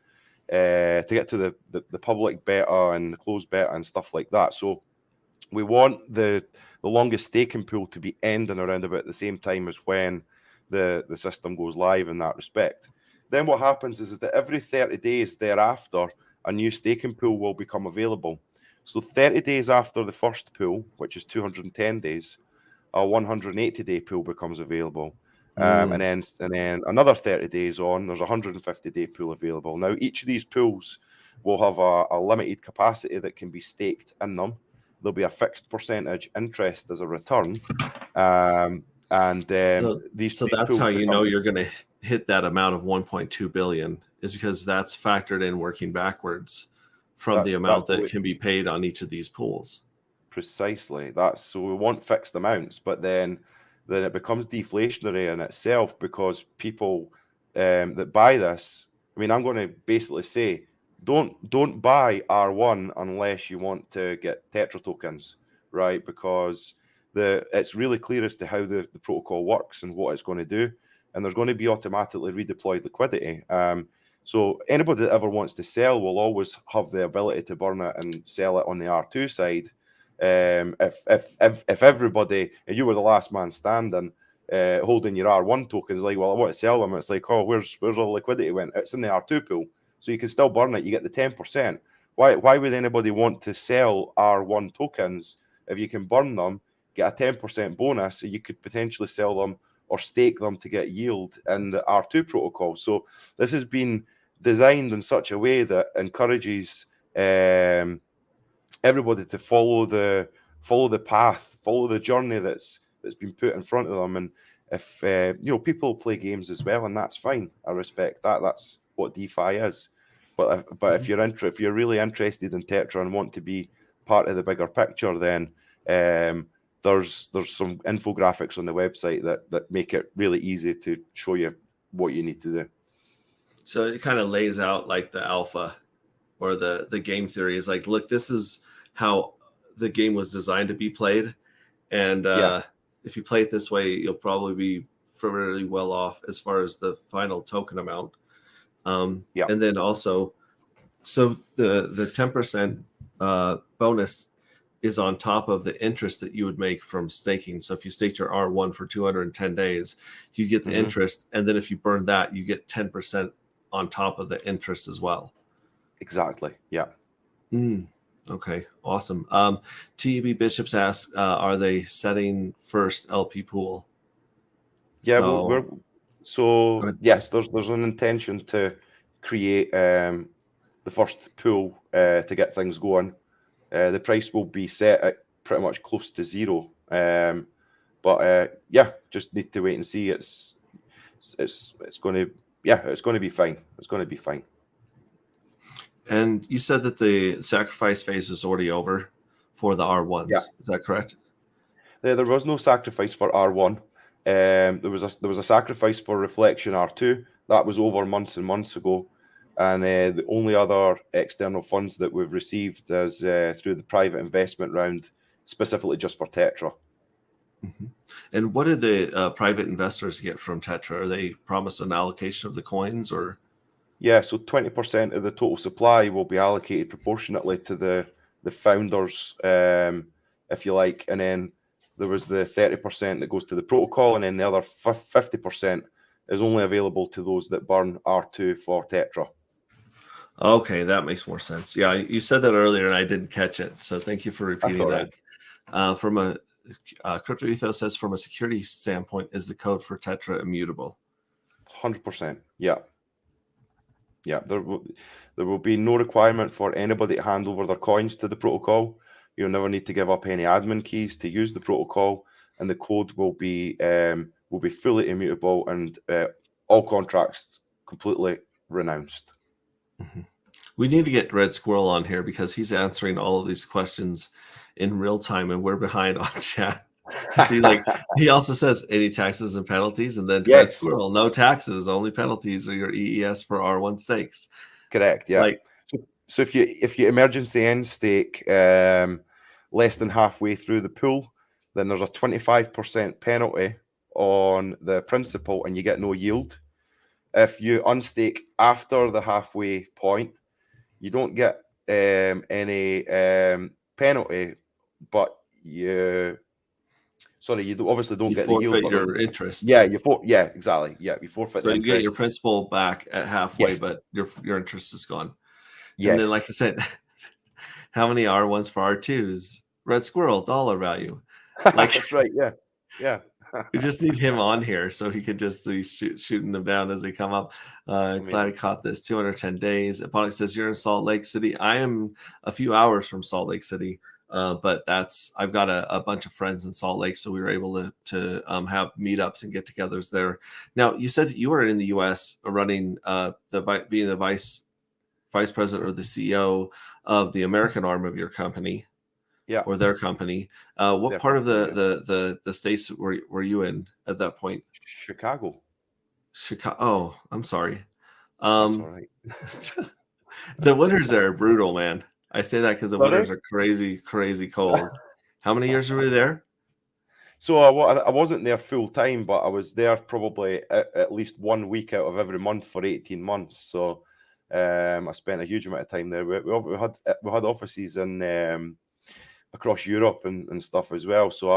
public beta and the closed beta and stuff like that. So we want the longest staking pool to be ending around about the same time as when the system goes live in that respect. Then what happens is that every 30 days thereafter, a new staking pool will become available. So 30 days after the first pool, which is 210 days, a 180-day pool becomes available. And then another 30 days on, there's a 150-day pool available. Now, each of these pools will have a limited capacity that can be staked in them. There'll be a fixed percentage interest as a return. So that's how you know you're going to hit that amount of 1.2 billion, is because that's factored in working backwards from the amount that can be paid on each of these pools. Precisely. So we want fixed amounts, but then it becomes deflationary in itself because people that buy this, I mean, I'm going to basically say, don't buy R1 unless you want to get Tetra tokens, right? Because it's really clear as to how the protocol works and what it's going to do, and there's going to be automatically redeployed liquidity. So anybody that ever wants to sell will always have the ability to burn it and sell it on the R2 side. If everybody, and you were the last man standing, holding your R1 tokens, like, well, I want to sell them. It's like, oh, where's all the liquidity went? It's in the R2 pool, so you can still burn it. You get the 10%. Why would anybody want to sell R1 tokens if you can burn them, get a 10% bonus, so you could potentially sell them or stake them to get yield in the R2 protocol? So this has been designed in such a way that encourages everybody to follow the path, follow the journey that's been put in front of them. And if people play games as well, and that's fine. I respect that. That's what DeFi is. But if you're really interested in Tetra and want to be part of the bigger picture, then there's some infographics on the website that make it really easy to show you what you need to do. So it kind of lays out like the alpha or the game theory is like, look, this is how the game was designed to be played. And if you play it this way, you'll probably be fairly well off as far as the final token amount. And then also, so the 10% bonus is on top of the interest that you would make from staking. So if you staked your R1 for 210 days, you get the interest. And then if you burn that, you get 10% on top of the interest as well. Exactly. Yeah. Okay. Awesome. TEB Bishops asks, are they setting first LP pool? Yeah. So yes, there's an intention to create the first pool to get things going. The price will be set at pretty much close to zero. But just need to wait and see. It's going to be fine. It's going to be fine. And you said that the sacrifice phase is already over for the R1s. Yeah. Is that correct? There was no sacrifice for R1. There was a sacrifice for reflection R2. That was over months and months ago. And the only other external funds that we've received is through the private investment round, specifically just for Tetra. And what did the private investors get from Tetra? Are they promised an allocation of the coins, or? Yeah, so 20% of the total supply will be allocated proportionately to the founders, if you like. And then there was the 30% that goes to the protocol, and then the other 50% is only available to those that burn R2 for Tetra. Okay, that makes more sense. Yeah, you said that earlier and I didn't catch it. So thank you for repeating that. From a Crypto Ethos says, from a security standpoint, is the code for Tetra immutable? 100%. Yeah. Yeah, there will be no requirement for anybody to hand over their coins to the protocol. You'll never need to give up any admin keys to use the protocol, and the code will be fully immutable, and all contracts completely renounced. We need to get Red Squirrel on here because he's answering all of these questions in real time, and we're behind on chat. See, like he also says, any taxes and penalties, and then Red Squirrel, no taxes, only penalties, or your EES for R1 stakes. Correct. Yeah. So if you emergency end stake less than halfway through the pool, then there's a 25% penalty on the principal, and you get no yield. If you unstake after the halfway point, you don't get any penalty, but you obviously don't get the yield. Forfeit your interest. Yeah, exactly. Yeah, you forfeit. So you get your principal back at halfway, but your interest is gone. Yes. And then, like I said, how many R1s for R2s? Red Squirrel, dollar value. Like that's right. Yeah, yeah. We just need him on here so he could just be shooting them down as they come up. Glad I caught this. 210 days. Eponic says, you're in Salt Lake City. I am a few hours from Salt Lake City, but I've got a bunch of friends in Salt Lake, so we were able to have meetups and get-togethers there. Now, you said that you were in the U.S. running being the vice president or the CEO of the American arm of your company. Yeah, or their company. What part of the states were you in at that point? Chicago. Oh, I'm sorry. That's all right. The winters there are brutal, man. I say that because the winters are crazy, crazy cold. How many years were we there? So I wasn't there full time, but I was there probably at least 1 week out of every month for 18 months. So I spent a huge amount of time there. We had offices in across Europe and stuff as well. So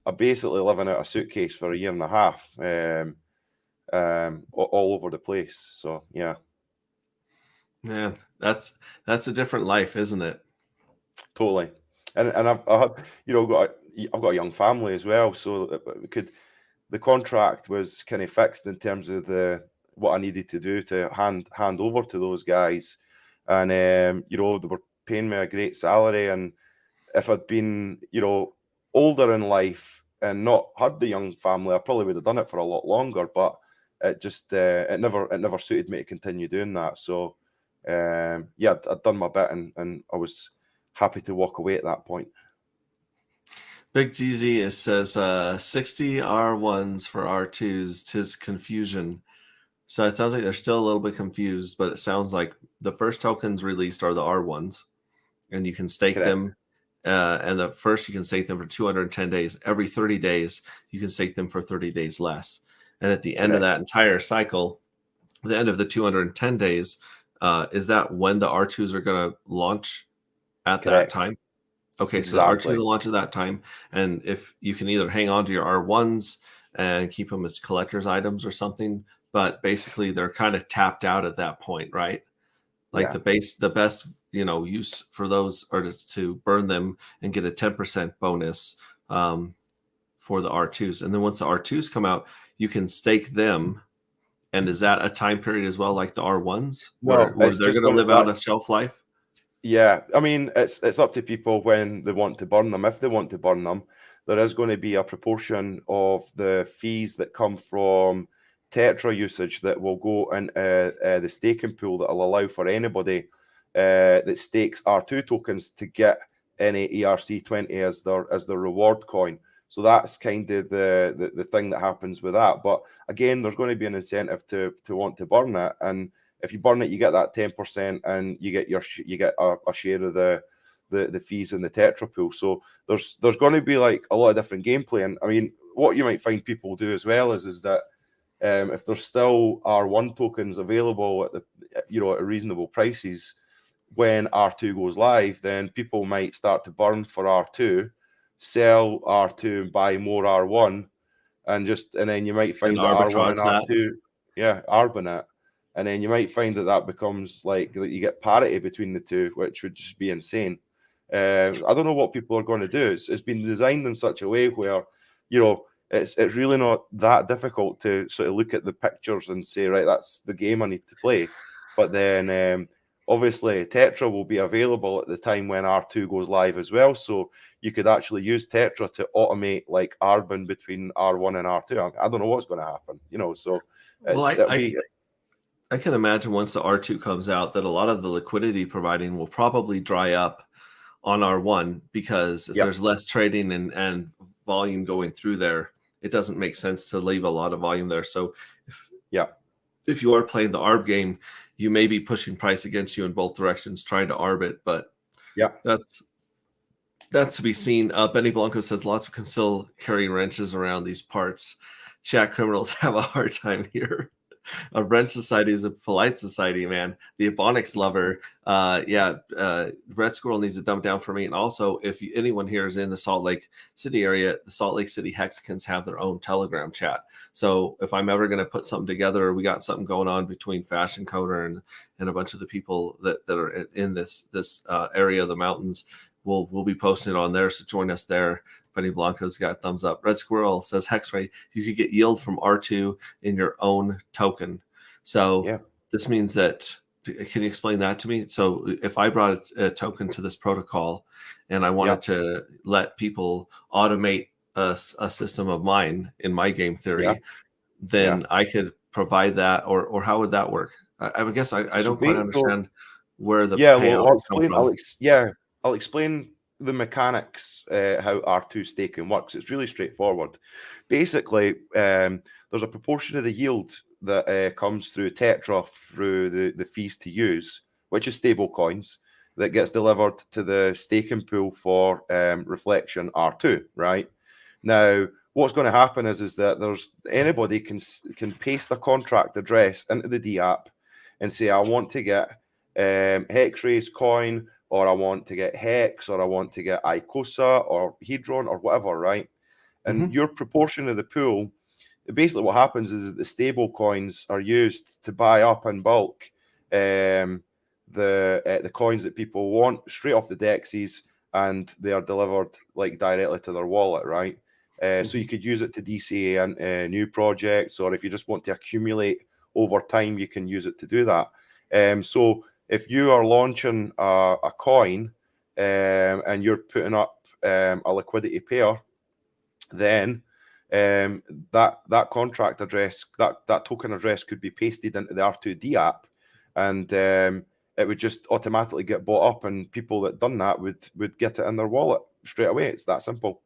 I basically living out a suitcase for a year and a half, all over the place. So yeah. Man, that's a different life, isn't it? Totally. And I've got a young family as well, so the contract was kind of fixed in terms of what I needed to do to hand over to those guys, and they were paying me a great salary. And if I'd been older in life and not had the young family, I probably would have done it for a lot longer. But it just it never suited me to continue doing that. So yeah, I'd done my bit, and I was happy to walk away at that point. Big GZ says 60 R1s for R2s, 'tis confusion. So it sounds like they're still a little bit confused, but it sounds like the first tokens released are the R1s, and you can stake Correct. them. And the first you can stake them for 210 days. Every 30 days, you can stake them for 30 days less. And at the end of Correct. that entire cycle, the end of the 210 days, is that when the R2s are going to launch at that Correct. time? Okay, so the Exactly. R2s will launch at that time. And if you can either hang on to your R1s and keep them as collector's items or something, but basically they're kind of tapped out at that point, right? Like Yeah. the best, use for those are to burn them and get a 10% bonus for the R2s. And then once the R2s come out, you can stake them. And is that a time period as well, like the R1s, where No, it's they're just going to going live out a shelf life? Yeah, I mean, it's up to people when they want to burn them. If they want to burn them, there is going to be a proportion of the fees that come from Tetra usage that will go in the staking pool that will allow for anybody that stakes R2 tokens to get any ERC20 as their reward coin. So that's kind of the thing that happens with that. But again, there's going to be an incentive to want to burn it. And if you burn it, you get that 10%, and you get a share of the fees in the Tetra pool. So there's going to be like a lot of different gameplay. And I mean, what you might find people do as well is that if there's still R1 tokens available at at reasonable prices when R2 goes live, then people might start to burn for R2, sell R2 and buy more R1, and then you might And find that R1 and arbitrage that? R2, yeah, arbon it. And then you might find that becomes like that you get parity between the two, which would just be insane. I don't know what people are going to do. It's been designed in such a way where, it's really not that difficult to sort of look at the pictures and say, right, that's the game I need to play. But then obviously Tetra will be available at the time when R2 goes live as well. So you could actually use Tetra to automate like arbon between R1 and R2. I don't know what's going to happen, so Well, it'll be. I can imagine once the R2 comes out that a lot of the liquidity providing will probably dry up on R1, because if there's less trading and volume going through there, it doesn't make sense to leave a lot of volume there. So if you are playing the ARB game, you may be pushing price against you in both directions, trying to ARB it, but that's to be seen. Benny Blanco says lots of conceal carrying wrenches around these parts. Chat criminals have a hard time here. A wrench society is a polite society, man. The Ebonics lover, Red Squirrel needs to dump down for me. And also, if anyone here is in the Salt Lake City area, the Salt Lake City Hexicans have their own Telegram chat. So if I'm ever going to put something together, we got something going on between Fashion Coder and a bunch of the people that are in this area of the mountains, we'll be posting it on there. So join us there. Benny Blanco's got a thumbs up. Red Squirrel says, Hexray, you could get yield from R2 in your own token. So this means that, can you explain that to me? So if I brought a token to this protocol and I wanted to let people automate a system of mine in my game theory, then I could provide that, or how would that work? I guess I don't quite understand where the payouts come from. I'll explain the mechanics, how R2 staking works. It's really straightforward. Basically, there's a proportion of the yield that comes through Tetra through the fees to use, which is stable coins, that gets delivered to the staking pool for reflection R2, right? Now, what's going to happen is that there's anybody can paste a contract address into the DApp and say, I want to get Hexrace coin, or I want to get Hex, or I want to get Icosa or Hedron or whatever, right? And your proportion of the pool, basically what happens is the stable coins are used to buy up in bulk the coins that people want straight off the dexes, and they are delivered like directly to their wallet, right? So you could use it to DCA and new projects, or if you just want to accumulate over time, you can use it to do that. So if you are launching a coin and you're putting up a liquidity pair, then that contract address, that token address could be pasted into the R2D app, and it would just automatically get bought up, and people that done that would get it in their wallet straight away. It's that simple.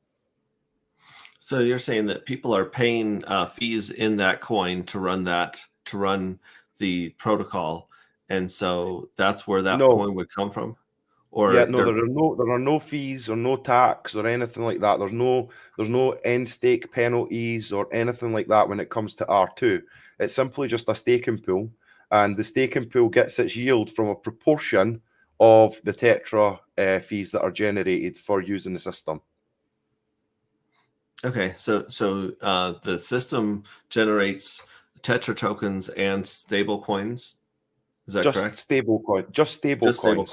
So you're saying that people are paying fees in that coin to run the protocol, and so that's where that coin would come from? Or yeah, no, there are no fees or no tax or anything like that. There's no end stake penalties or anything like that when it comes to R2. It's simply just a staking pool, and the staking pool gets its yield from a proportion of the Tetra fees that are generated for using the system. Okay, so the system generates Tetra tokens and stable coins. Is that correct? Just stable coins.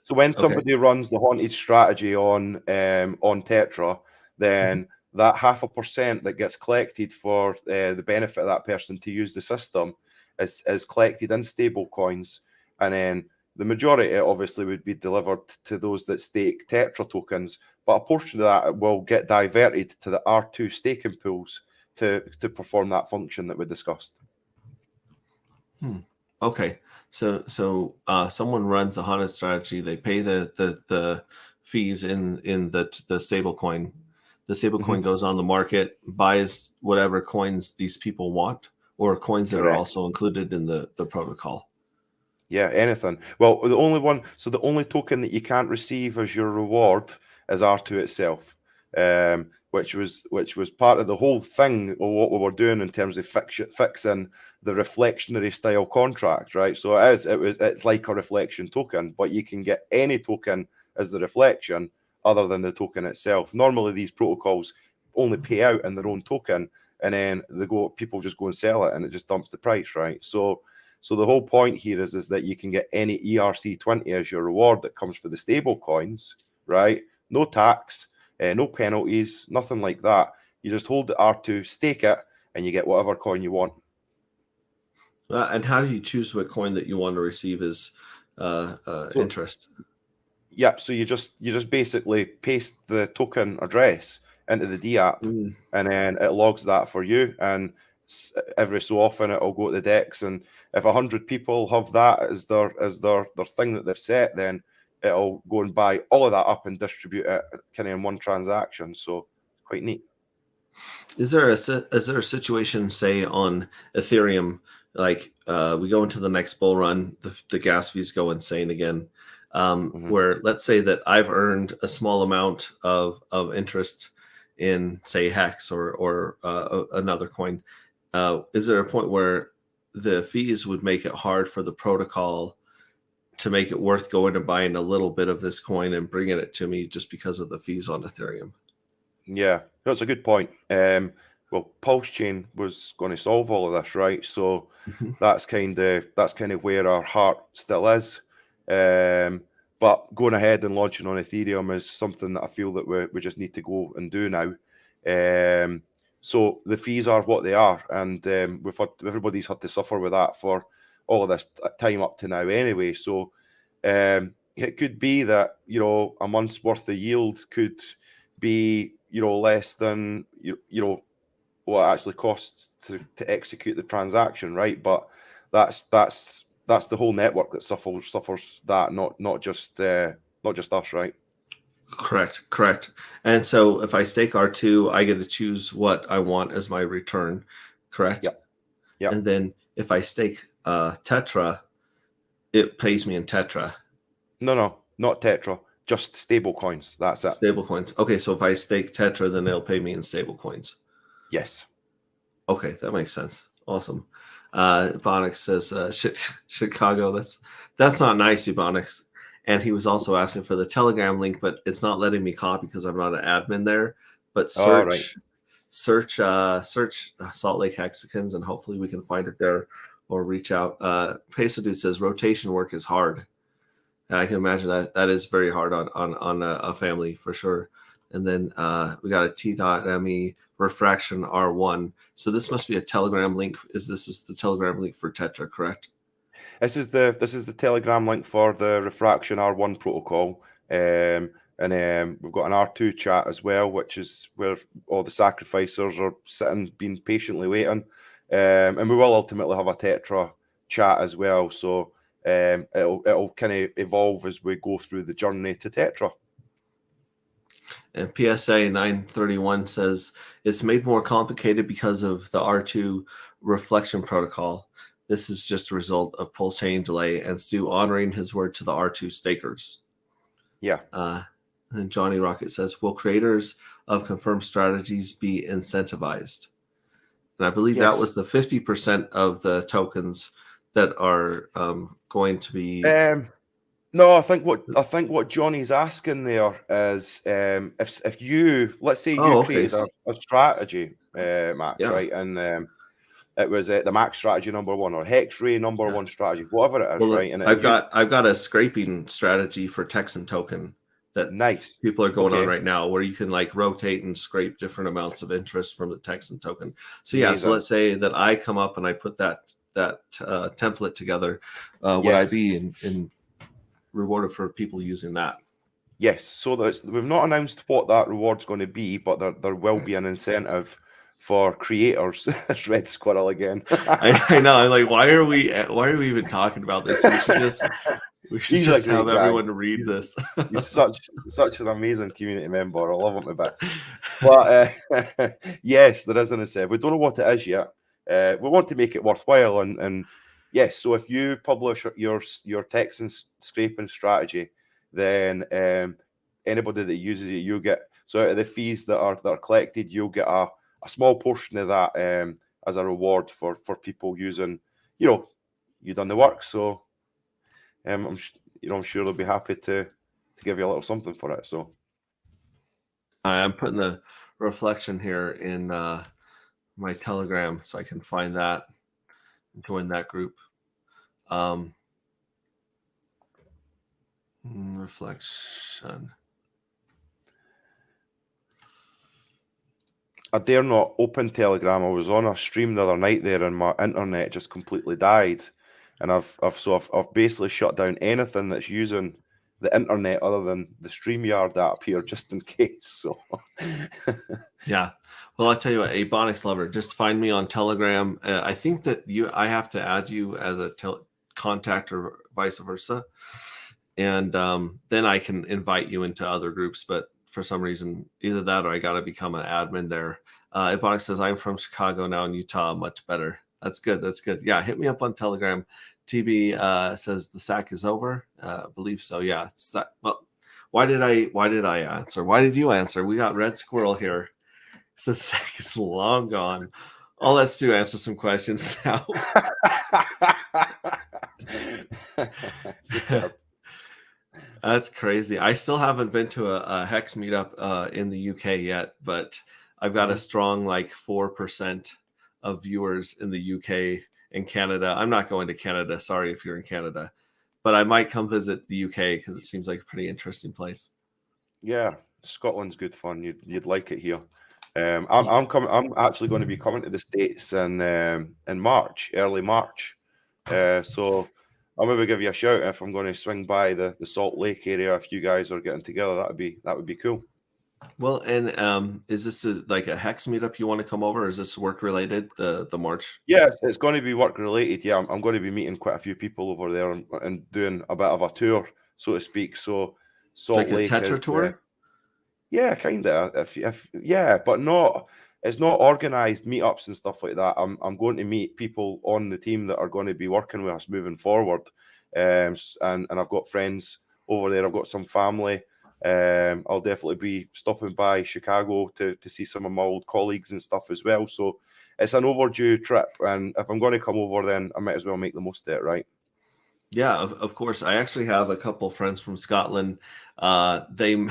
So when somebody runs the haunted strategy on Tetra, then that 0.5% that gets collected for the benefit of that person to use the system is collected in stable coins, and then the majority obviously would be delivered to those that stake Tetra tokens, but a portion of that will get diverted to the R2 staking pools to perform that function that we discussed. Okay, so someone runs a haunted strategy. They pay the fees in the stable coin. The stable coin goes on the market, buys whatever coins these people want, or coins that are also included in the protocol. Yeah, anything. Well, the only token that you can't receive as your reward is R2 itself, which was part of the whole thing of what we were doing in terms of fixing the reflectionary style contract, right? So it's like a reflection token, but you can get any token as the reflection other than the token itself. Normally, these protocols only pay out in their own token, and then people just go and sell it, and it just dumps the price, right? So the whole point here is that you can get any ERC20 as your reward that comes for the stable coins, right? No tax, no penalties, nothing like that. You just hold the R2, stake it, and you get whatever coin you want. And how do you choose what coin that you want to receive as interest? Yeah, so you just basically paste the token address into the DApp, and then it logs that for you, and every so often it'll go to the DEX, and if 100 people have that as their thing that they've set, then it'll go and buy all of that up and distribute it kind of in one transaction. So quite neat. Is there a situation, say, on Ethereum, like we go into the next bull run, the gas fees go insane again, where let's say that I've earned a small amount of interest in, say, Hex or another coin. Is there a point where the fees would make it hard for the protocol to make it worth going and buying a little bit of this coin and bringing it to me just because of the fees on Ethereum? Yeah, that's a good point. Well, Pulse Chain was going to solve all of this, right? So that's kind of where our heart still is. But going ahead and launching on Ethereum is something that I feel that we just need to go and do now. So the fees are what they are, and everybody's had to suffer with that for all of this time up to now anyway. So it could be that a month's worth of yield could be less than what it actually costs to execute the transaction, right? But that's the whole network that suffers that, not just us, right? Correct. And so if I stake R2, I get to choose what I want as my return, correct? Yeah. And then if I stake Tetra, it pays me in Tetra. No, not Tetra. just stable coins. That's it. Stable coins. Okay, so if I stake Tetra, then they'll pay me in stable coins. Yes. Okay, that makes sense. Awesome. Ebonics says Chicago. That's not nice, Ebonics. And he was also asking for the Telegram link, but it's not letting me copy because I'm not an admin there. But search Salt Lake Hexagons, and hopefully we can find it there or reach out. Peso says rotation work is hard. I can imagine that is very hard on a family for sure. And then we got a T.AMA refraction R1. So this must be a Telegram link. This is the Telegram link for Tetra, correct? This is the Telegram link for the refraction R1 protocol. And we've got an R2 chat as well, which is where all the sacrificers are sitting, being patiently waiting. And we will ultimately have a Tetra chat as well. So it'll kind of evolve as we go through the journey to Tetra. And PSA 931 says it's made more complicated because of the R2 reflection protocol. This is just a result of pull chain delay and Stu honoring his word to the R2 stakers. Yeah. And Johnny Rocket says, will creators of confirmed strategies be incentivized? And I believe that was the 50% of the tokens that are going to be. No, I think what Johnny's asking there is if you, let's say you created a strategy, Max, right? And it was the Max strategy number 1 or Hexray number 1 strategy, whatever it is, right? And I've got a scraping strategy for Texan token that people are going on right now, where you can like rotate and scrape different amounts of interest from the Texan token. So yeah, so let's say that I come up and I put that template together. Would I be in rewarded for people using that? Yes. So we've not announced what that reward's going to be, but there will be an incentive for creators. Red Squirrel again. I know. I'm like, why are we even talking about this? We should just have everyone read this. He's such an amazing community member. I love him to bits. But yes, there is an incentive. We don't know what it is yet. We want to make it worthwhile, and yes. So if you publish your Texan scraping strategy, then anybody that uses it, you'll get, so out of the fees that are collected, you'll get a small portion of that as a reward for people using. You've done the work, so I'm sure they'll be happy to give you a little something for it. So I'm putting the reflection here in my Telegram so I can find that and join that group. Reflection. I dare not open Telegram. I was on a stream the other night there, and my internet just completely died. And I've basically shut down anything that's using the internet other than the StreamYard app here, just in case. So yeah. Well, I'll tell you what, Ebonics lover, just find me on Telegram. I think that I have to add you as a contact or vice versa. And then I can invite you into other groups. But for some reason, either that or I got to become an admin there. Ebonics says, I'm from Chicago now in Utah. Much better. That's good. That's good. Yeah, hit me up on Telegram. TB says the sack is over. I believe so. Yeah. Well, why did I answer? Why did you answer? We got Red Squirrel here. The sack is long gone. Oh, let's answer some questions now. That's crazy. I still haven't been to a Hex meetup in the UK yet, but I've got a strong 4% of viewers in the UK and Canada. I'm not going to Canada. Sorry if you're in Canada, but I might come visit the UK because it seems like a pretty interesting place. Yeah, Scotland's good fun. You'd like it here. I'm coming. I'm actually going to be coming to the States in March, early March. So I'll maybe give you a shout if I'm going to swing by the Salt Lake area. If you guys are getting together, that would be cool. Well, and is this like a Hex meetup you want to come over? Or is this work related? The March? Yes, it's going to be work related. Yeah, I'm going to be meeting quite a few people over there and doing a bit of a tour, so to speak. So Salt Lake, like a Tetra tour. Yeah, kind of. If yeah, but not. It's not organized meetups and stuff like that. I'm going to meet people on the team that are going to be working with us moving forward. And I've got friends over there. I've got some family I'll definitely be stopping by Chicago to see some of my old colleagues and stuff as well. So it's an overdue trip, and if I'm going to come over, then I might as well make the most of it, right? Yeah, of course. I actually have a couple friends from Scotland. They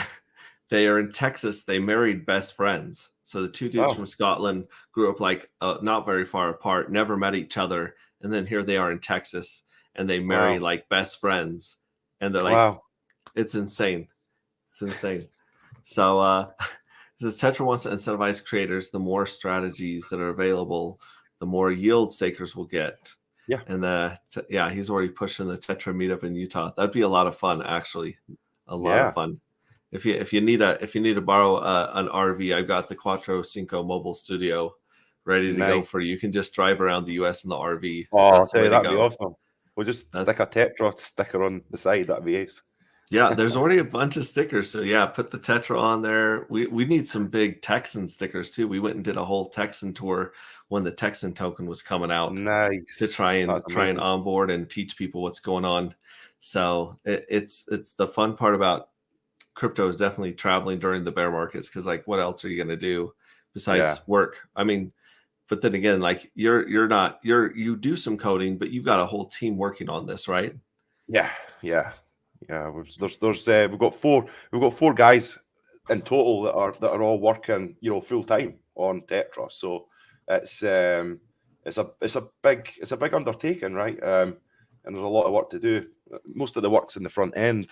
they are in Texas. They married best friends. So the two dudes Oh, from Scotland grew up like not very far apart, never met each other, and then here they are in Texas, and they marry wow, like best friends, and they're like, wow, it's insane. It's insane. So says Tetra wants to incentivize creators. The more strategies that are available, the more yield stakers will get. yeah, And yeah, he's already pushing the Tetra meetup in Utah. That'd be a lot of fun, actually. A lot of yeah, fun. If you need to borrow an RV, I've got the Quattro Cinco mobile studio ready to go nice. for you. You can just drive around the US in the RV. Oh, I'll That's the tell way you, to that'd be go. awesome. We'll just stick That's a Tetra sticker on the side. That'd be ace. Yeah, there's already a bunch of stickers. So yeah, put the Tetra on there. We need some big Texan stickers too. We went and did a whole Texan tour when the Texan token was coming out to Nice. That's try and amazing. onboard and teach people what's going on. So it's the fun part about crypto is definitely traveling during the bear markets, because like what else are you going to do Yeah, besides work? I mean, but then again, like you do some coding, but you've got a whole team working on this, right? yeah, yeah, yeah. We've got four guys in total that are all working, full time on Tetra. So it's it's a big undertaking, right? And there's a lot of work to do. Most of the work's in the front end.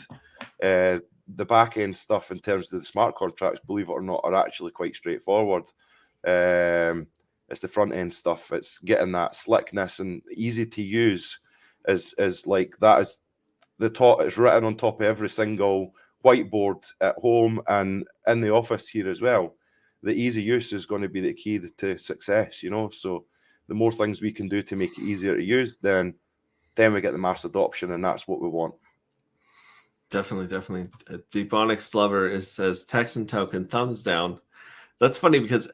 The back end stuff in terms of the smart contracts, believe it or not, are actually quite straightforward. It's the front end stuff. It's getting that slickness and easy to use. Is like that is the top. It's written on top of every single whiteboard at home and in the office here as well. The easy use is going to be the key to success. So the more things we can do to make it easier to use, then we get the mass adoption, and that's what we want. Definitely. Deep Onyx Lover says Texan token thumbs down. That's funny because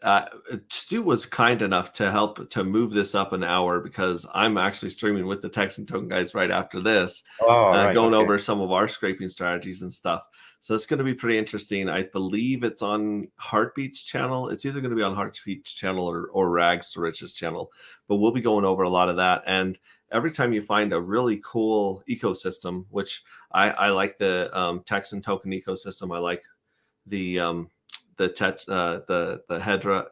Stu was kind enough to help to move this up an hour, because I'm actually streaming with the Texan token guys right after this, Oh, right. going Okay. over some of our scraping strategies and stuff. So it's going to be pretty interesting. I believe it's on Heartbeat's channel. It's either going to be on Heartbeat's channel or Rags to Riches channel, but we'll be going over a lot of that. And every time you find a really cool ecosystem, which I like the Texan token ecosystem. I like the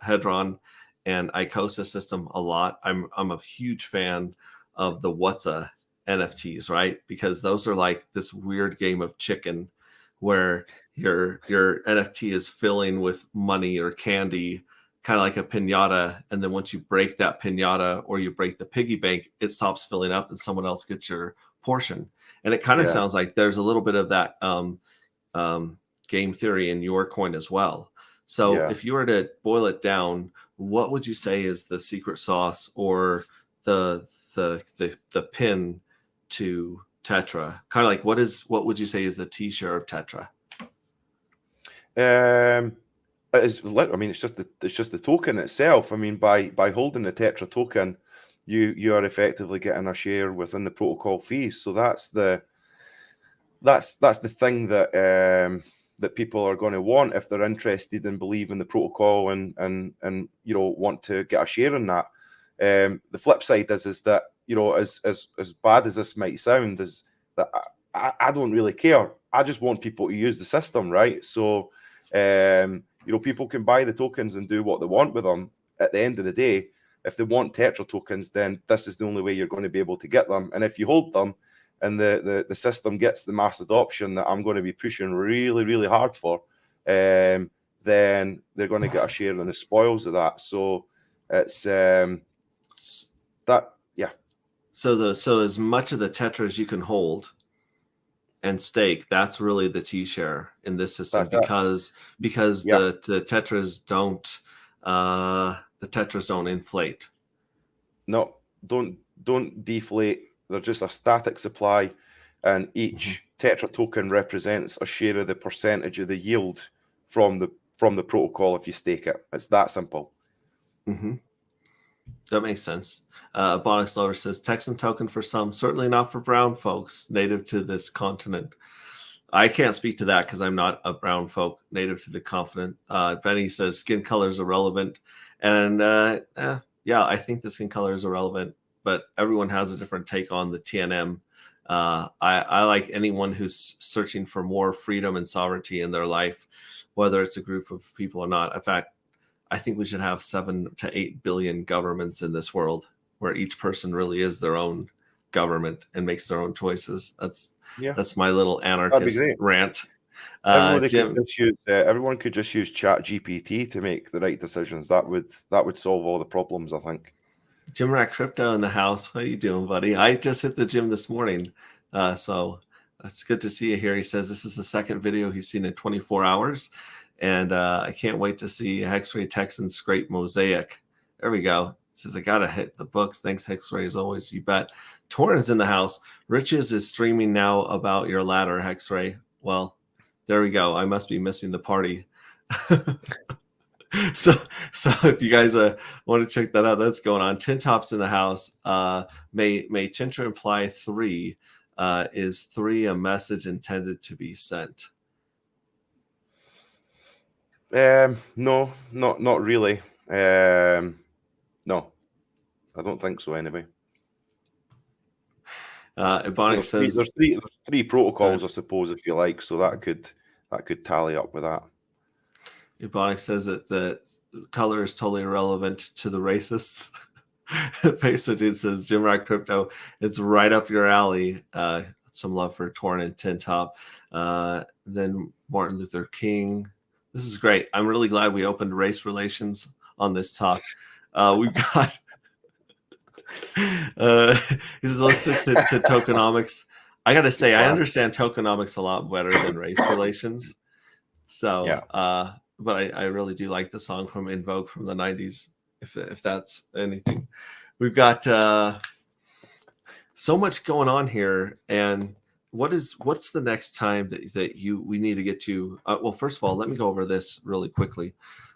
Hedron and Icosa system a lot. I'm a huge fan of the Whatsa NFTs, right? Because those are like this weird game of chicken where your NFT is filling with money or candy, kind of like a pinata, and then once you break that pinata or you break the piggy bank, it stops filling up and someone else gets your portion. And it kind of Yeah. sounds like there's a little bit of that game theory in your coin as well. So Yeah. if you were to boil it down, what would you say is the secret sauce or the pin to Tetra? Kind of like what would you say is the T-share of Tetra? I mean, it's just the token itself. I mean, by holding the Tetra token, you are effectively getting a share within the protocol fees. So that's the thing that people are going to want if they're interested and believe in the protocol and want to get a share in that. The flip side is that as bad as this might sound, is that I don't really care. I just want people to use the system, right? So people can buy the tokens and do what they want with them. At the end of the day, if they want Tetra tokens, then this is the only way you're going to be able to get them. And if you hold them, and the system gets the mass adoption that I'm going to be pushing really, really hard for, then they're going to get a share in the spoils of that. So it's that, yeah. So as much of the Tetra as you can hold and stake, that's really the T-share in this system, That's that. because Yeah. the Tetras don't inflate. No, don't deflate. They're just a static supply, and each Tetra token represents a share of the percentage of the yield from the protocol if you stake it. It's that simple. Mm-hmm. That makes sense. Bonix Lover says Texan token for some, certainly not for brown folks native to this continent. I can't speak to that because I'm not a brown folk native to the continent. Benny says skin color is irrelevant. And yeah, I think the skin color is irrelevant, but everyone has a different take on the TNM. I like anyone who's searching for more freedom and sovereignty in their life, whether it's a group of people or not. In fact, I think we should have 7 to 8 billion governments in this world where each person really is their own government and makes their own choices. That's my little That'd be anarchist great. rant. Everyone Jim, could just use Chat GPT to make the right decisions. That would solve all the problems, I think. Jim Rat Crypto in the house. How you doing, buddy? I just hit the gym this morning, so it's good to see you here. He says this is the second video he's seen in 24 hours, and I can't wait to see Hexray Texan scrape Mosaic. There we go. He says I gotta hit the books. Thanks, Hexray, as always. You bet. Torrens in the house. Riches is streaming now about your ladder, Hexray. Well, there we go. I must be missing the party. So if you guys want to check that out, that's going on. Tin Top's in the house. May Tetra imply 3 is 3 a message intended to be sent? No, not really. No, I don't think so. Anyway, Ebonic says there's three protocols, I suppose, if you like. So that could tally up with that. Ebonic says that the color is totally irrelevant to the racists. Peso Dude says Jim Rat Crypto, it's right up your alley. Some love for Torn and Tin Top. Then Martin Luther King. This is great. I'm really glad we opened race relations on this talk. We've got he says let's stick to tokenomics. I gotta say, I understand tokenomics a lot better than race relations. So yeah. But I really do like the song from In Vogue from the 90s, if that's anything. We've got so much going on here, and what's the next time that we need to get to? Well, first of all, let me go over this really quickly.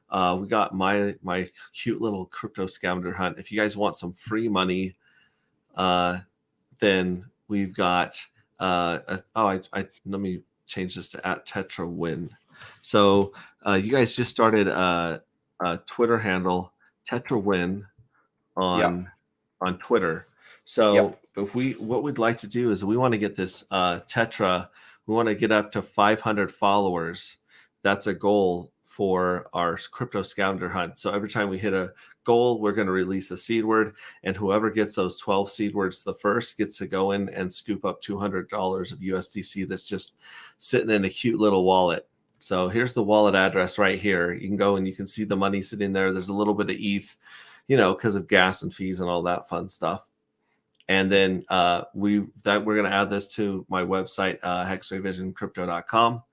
We got my cute little crypto scavenger hunt. If you guys want some free money, then we've got let me change this to @Tetra.win. So you guys just started a Twitter handle, Tetra.win, on Twitter. So what we'd like to do is we want to get this Tetra. We want to get up to 500 followers. That's a goal for our crypto scavenger hunt. So every time we hit a goal, we're going to release a seed word, and whoever gets those 12 seed words the first gets to go in and scoop up $200 of USDC that's just sitting in a cute little wallet. So here's the wallet address right here. You can go and you can see the money sitting there. There's a little bit of ETH, because of gas and fees and all that fun stuff. And then we're going to add this to my website, hexrayvisioncrypto.com.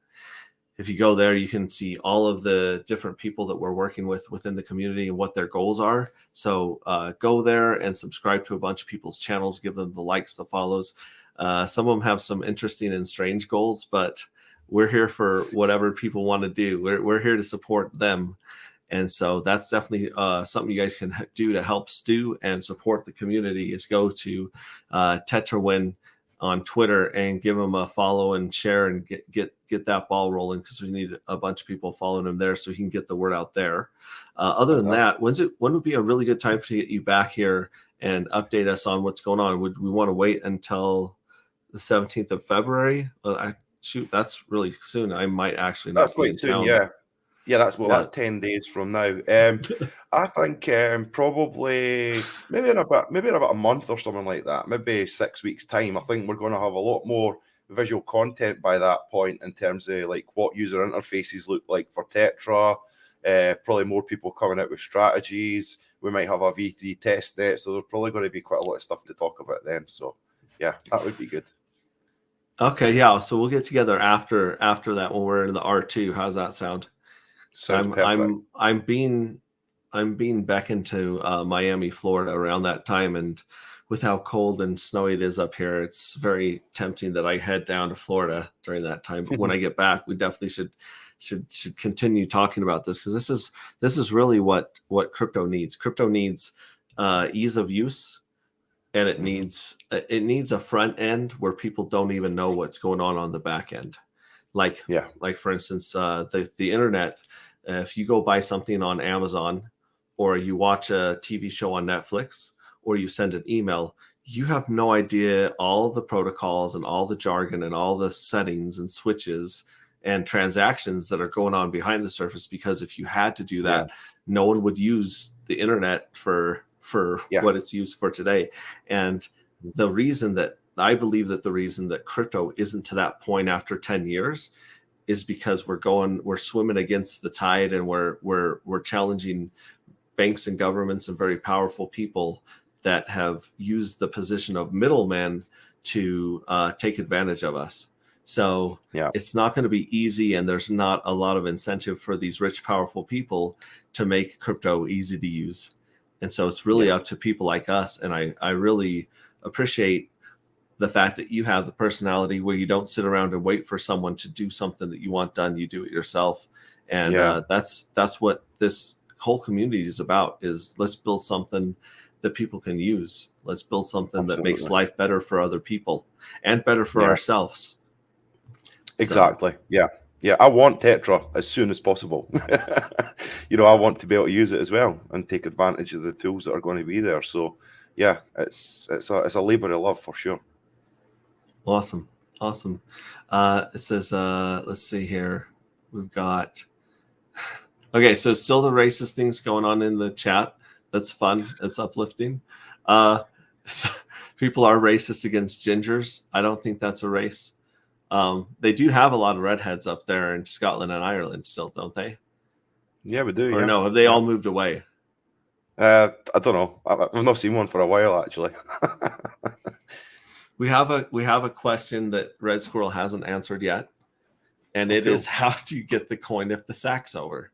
If you go there, you can see all of the different people that we're working with within the community and what their goals are. So go there and subscribe to a bunch of people's channels, give them the likes, the follows. Some of them have some interesting and strange goals, but we're here for whatever people want to do. We're here to support them. And so that's definitely something you guys can do to help Stu and support the community is go to Tetra.win on Twitter and give him a follow and share and get that ball rolling, because we need a bunch of people following him there so he can get the word out there. Other than that, when would be a really good time to get you back here and update us on what's going on? Would we want to wait until the 17th of February? Well, that's really soon. I might actually not that's be in soon, town. Yeah, that's 10 days from now. I think probably maybe in about a month or something like that, maybe 6 weeks time. I think we're going to have a lot more visual content by that point in terms of like what user interfaces look like for Tetra. Probably more people coming out with strategies. We might have a V3 test net, so there's probably going to be quite a lot of stuff to talk about then. So yeah, that would be good. Okay, yeah. So we'll get together after that when we're in the R2. How's that sound? Sounds perfect. I'm being beckoned to Miami, Florida around that time, and with how cold and snowy it is up here, it's very tempting that I head down to Florida during that time. But when I get back, we definitely should continue talking about this, because this is really what crypto needs. Crypto needs ease of use, and it needs a front end where people don't even know what's going on the back end. Like for instance, the internet. If you go buy something on Amazon, or you watch a TV show on Netflix, or you send an email, you have no idea all the protocols and all the jargon and all the settings and switches and transactions that are going on behind the surface. Because if you had to do that, no one would use the internet for what it's used for today. And the reason that I believe that the reason that crypto isn't to that point after 10 years is because we're swimming against the tide, and we're challenging banks and governments and very powerful people that have used the position of middlemen to take advantage of us. So it's not going to be easy, and there's not a lot of incentive for these rich, powerful people to make crypto easy to use. And so it's really up to people like us. And I really appreciate the fact that you have the personality where you don't sit around and wait for someone to do something that you want done. You do it yourself. And that's what this whole community is about, is let's build something that people can use. Let's build something that makes life better for other people and better for ourselves. Exactly. So. Yeah. I want Tetra as soon as possible. I want to be able to use it as well and take advantage of the tools that are going to be there. So yeah, it's a labor of love for sure. Awesome. It says, let's see here. We've got, okay, so still the racist things going on in the chat. That's fun. It's uplifting. People are racist against gingers. I don't think that's a race. They do have a lot of redheads up there in Scotland and Ireland still, don't they? Yeah, we do. Or no, have they all moved away? I don't know. I've not seen one for a while, actually. We have a question that Red Squirrel hasn't answered yet, and it is, how do you get the coin if the sack's over?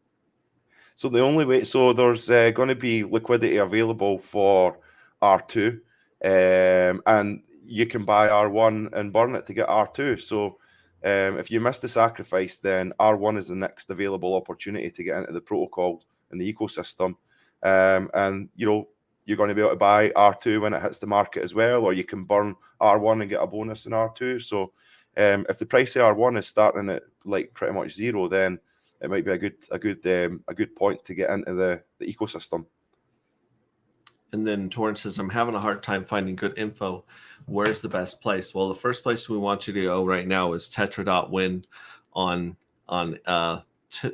So the only way, so there's going to be liquidity available for R2, and you can buy R1 and burn it to get R2. So if you miss the sacrifice, then R1 is the next available opportunity to get into the protocol and the ecosystem. And you're going to be able to buy R2 when it hits the market as well, or you can burn R1 and get a bonus in R2. So if the price of R1 is starting at like pretty much zero, then it might be a good point to get into the ecosystem. And then Torrance says, I'm having a hard time finding good info. Where's the best place? Well, the first place we want you to go right now is Tetra.win on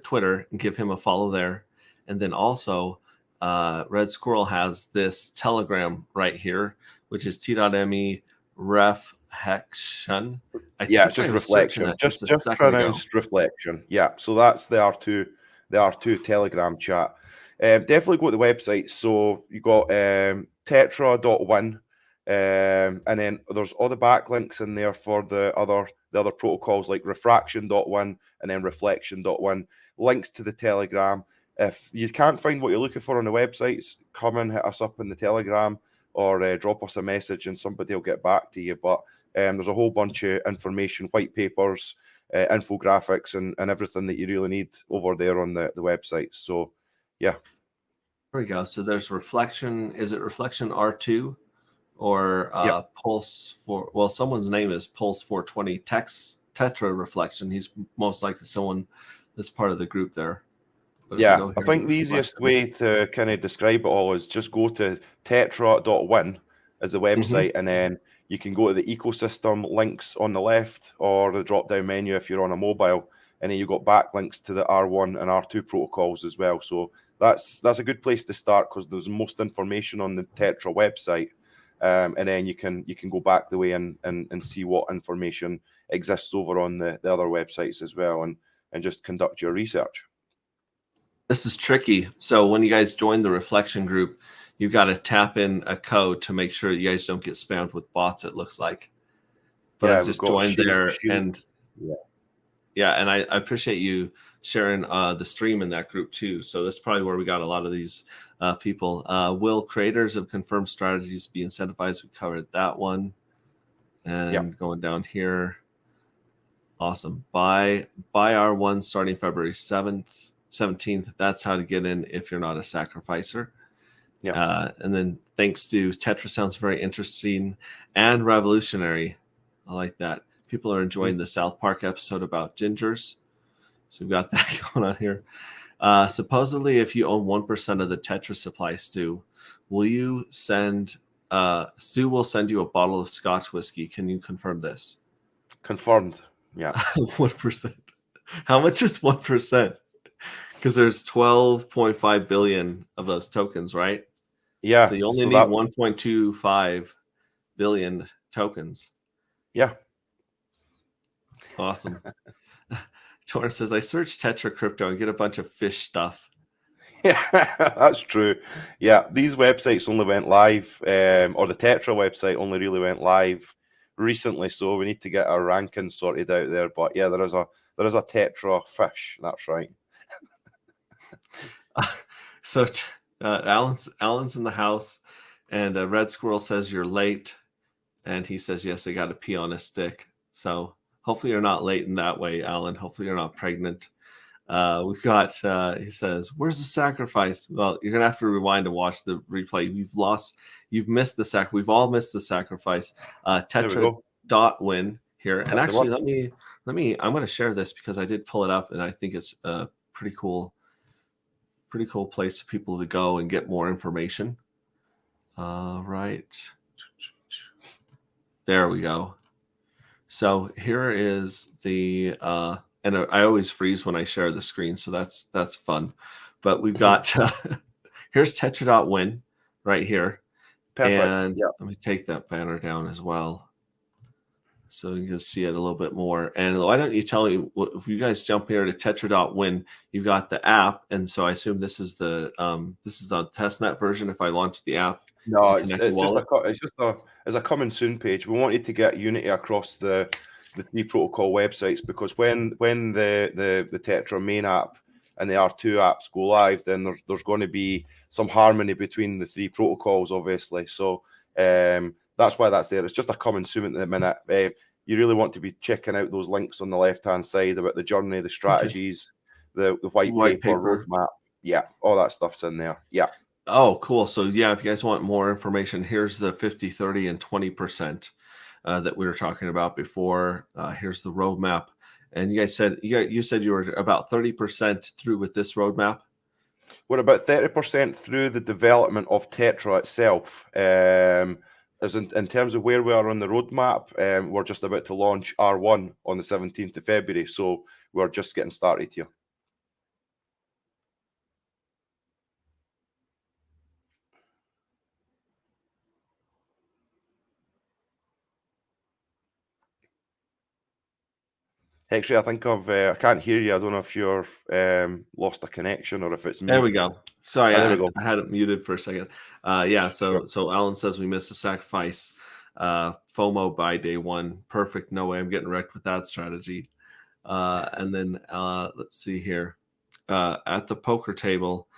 Twitter, and give him a follow there. And then also Red Squirrel has this Telegram right here, which is T.me refraction. It's just reflection. Just pronounced reflection. Yeah. So that's the R2 Telegram chat. Definitely go to the website. So you got Tetra.win, and then there's all the backlinks in there for the other protocols like refraction.win and then reflection.win. Links to the Telegram. If you can't find what you're looking for on the websites, come and hit us up in the Telegram, or drop us a message and somebody will get back to you. But there's a whole bunch of information, white papers, infographics, and everything that you really need over there on the website. So, yeah. There we go. So there's Reflection. Is it Reflection R2 or Pulse 4? Well, someone's name is Pulse 420 Tetra Reflection. He's most likely someone that's part of the group there. But I think the easiest way to kind of describe it all is just go to Tetra.win as the website, and then you can go to the ecosystem links on the left or the drop-down menu if you're on a mobile, and then you've got backlinks to the R1 and R2 protocols as well. So that's a good place to start, because there's most information on the Tetra website, and then you can go back the way and see what information exists over on the other websites as well, and just conduct your research. This is tricky. So when you guys join the Reflection group, you've got to tap in a code to make sure you guys don't get spammed with bots, it looks like. But I've just joined there, and and I appreciate you sharing the stream in that group too. So that's probably where we got a lot of these people. Will creators of confirmed strategies be incentivized? We covered that one. And going down here. Awesome. Buy R1 starting February 17th. That's how to get in if you're not a sacrificer. And then thanks to Tetra, sounds very interesting and revolutionary. I like that. People are enjoying the South Park episode about gingers. So we've got that going on here. Supposedly, if you own 1% of the Tetra supply, Stu, will you send? Stu will send you a bottle of Scotch whiskey. Can you confirm this? Confirmed. Yeah. 1%. How much is 1%? Because there's 12.5 billion of those tokens, right? Yeah. So you only need 1.25 billion tokens. Yeah. Awesome. Torrance says, I searched Tetra crypto and get a bunch of fish stuff. Yeah, that's true. Yeah, these websites only went live, or the Tetra website only really went live recently, so we need to get our ranking sorted out there. But yeah, there is a Tetra fish. That's right. So Alan's in the house, and Red Squirrel says you're late, and he says yes, I got to pee on a stick. So hopefully you're not late in that way, Alan. Hopefully you're not pregnant. We've got he says, where's the sacrifice? Well, you're gonna have to rewind and watch the replay. You've missed the sac. We've all missed the sacrifice. Tetra.win here. And actually let me I'm gonna share this because I did pull it up and I think it's a pretty cool place for people to go and get more information. Right. There we go. So here is the and I always freeze when I share the screen, so that's fun. But we've got here's Tetra.win right here. Perfect. And let me take that banner down as well, so you can see it a little bit more. And why don't you tell me if you guys jump here to Tetra.win, you've got the app, and so I assume this is the testnet version. If I launch the app, no, it's a coming soon page. We wanted to get unity across the 3 protocol websites, because when the Tetra main app and the R2 apps go live, then there's going to be some harmony between the 3 protocols, obviously. So that's why that's there. It's just a coming soon at the minute. You really want to be checking out those links on the left-hand side about the journey, the strategies, the white paper, roadmap. Yeah, all that stuff's in there. Yeah. Oh, cool. So yeah, if you guys want more information, here's the 50, 30, and 20% that we were talking about before. Here's the roadmap. And you guys said you said you were about 30% through with this roadmap. We're about 30% through the development of Tetra itself. As in terms of where we are on the roadmap, we're just about to launch R1 on the 17th of February. So we're just getting started here. Actually, I think I can't hear you. I don't know if you're lost a connection or if it's me. There we go. Sorry, I had it muted for a second. Yeah, so Alan says we missed a sacrifice. FOMO by day one. Perfect. No way I'm getting wrecked with that strategy. And then let's see here. At the poker table,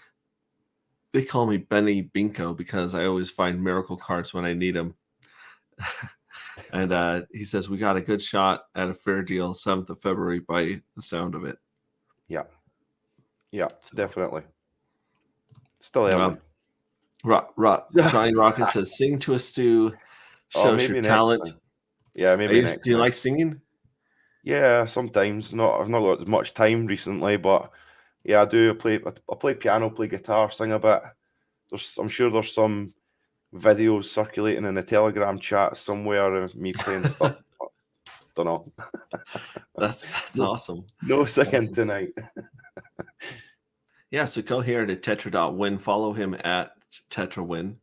they call me Benny Binko because I always find miracle cards when I need them. And he says, we got a good shot at a fair deal 7th of February by the sound of it. Yeah. Yeah, definitely. Still early. Johnny Rocket says, sing to a Stu, show us your talent. Time. Yeah, maybe next Do you like singing? Yeah, sometimes. I've not got as much time recently, but yeah, I do. I play piano, play guitar, sing a bit. I'm sure there's some videos circulating in the Telegram chat somewhere of me playing stuff. Don't know. That's awesome. No singing tonight. Yeah, so go here to Tetra.win. Follow him at TetraWin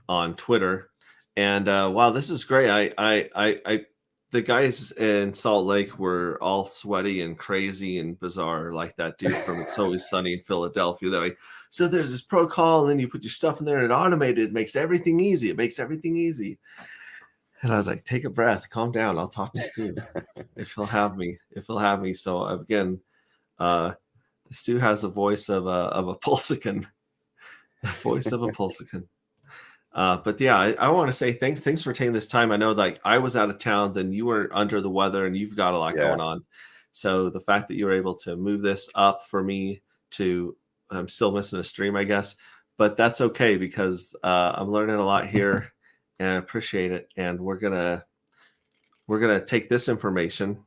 on Twitter. And wow, this is great. The guys in Salt Lake were all sweaty and crazy and bizarre, like that dude from It's Always Sunny in Philadelphia. They're like, so there's this protocol, and then you put your stuff in there, and it automated. It makes everything easy. It makes everything easy. And I was like, take a breath, calm down. I'll talk to Stu if he'll have me. So again, Stu has the voice of a Pulsican, the voice of a Pulsican. But yeah, I want to say thanks for taking this time. I know like I was out of town, then you were under the weather, and you've got a lot going on. So the fact that you were able to move this up for me to, I'm still missing a stream, I guess, but that's okay because I'm learning a lot here, and I appreciate it. And we're gonna we're going to take this information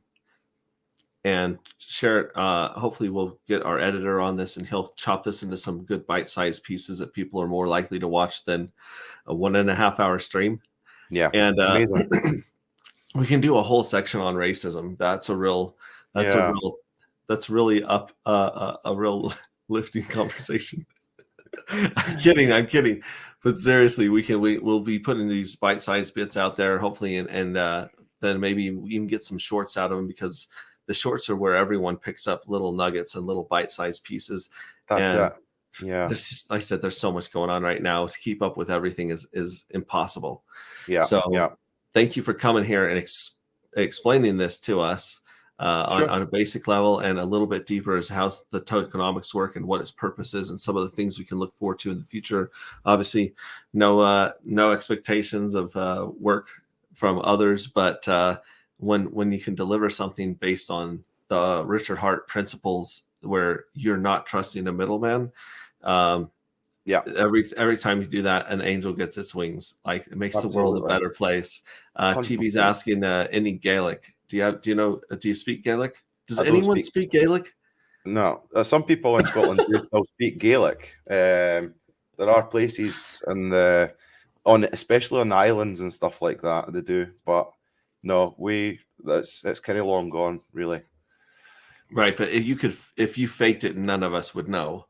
and share it. Hopefully we'll get our editor on this and he'll chop this into some good bite-sized pieces that people are more likely to watch than a 1.5 hour stream. Yeah. And we can do a whole section on racism. That's really up a real lifting conversation. I'm kidding. But seriously, we'll be putting these bite-sized bits out there, hopefully, and then maybe we can get some shorts out of them, because the shorts are where everyone picks up little nuggets and little bite-sized pieces. Yeah. There's just, like I said, there's so much going on right now. To keep up with everything is impossible. Yeah. So thank you for coming here and explaining this to us on a basic level, and a little bit deeper as how the tokenomics work and what its purpose is, and some of the things we can look forward to in the future. Obviously, no expectations of work from others, but when you can deliver something based on the Richard Hart principles, where you're not trusting a middleman, every time you do that, an angel gets its wings. Like, it makes the world a better place. TV's asking any Gaelic. Do you speak Gaelic? Does anyone speak Gaelic? No. Some people in Scotland do still speak Gaelic. There are places especially on the islands and stuff like that, they do. But no, it's kind of long gone, really. Right, but if you faked it, none of us would know.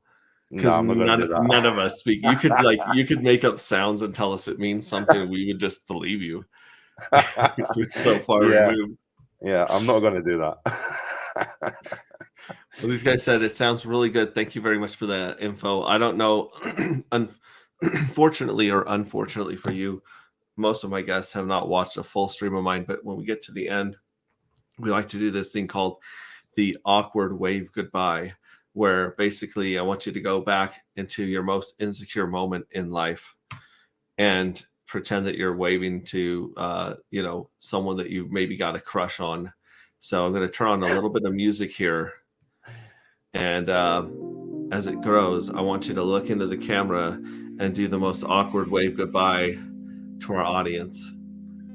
Because none of us speak. You could make up sounds and tell us it means something, and we would just believe you. We're so far removed. Yeah, I'm not going to do that. Well, these guys said it sounds really good. Thank you very much for the info. I don't know, fortunately or unfortunately for you, most of my guests have not watched a full stream of mine, but when we get to the end, we like to do this thing called the awkward wave goodbye, where basically I want you to go back into your most insecure moment in life and pretend that you're waving to someone that you've maybe got a crush on. So I'm going to turn on a little bit of music here, and as it grows, I want you to look into the camera and do the most awkward wave goodbye to our audience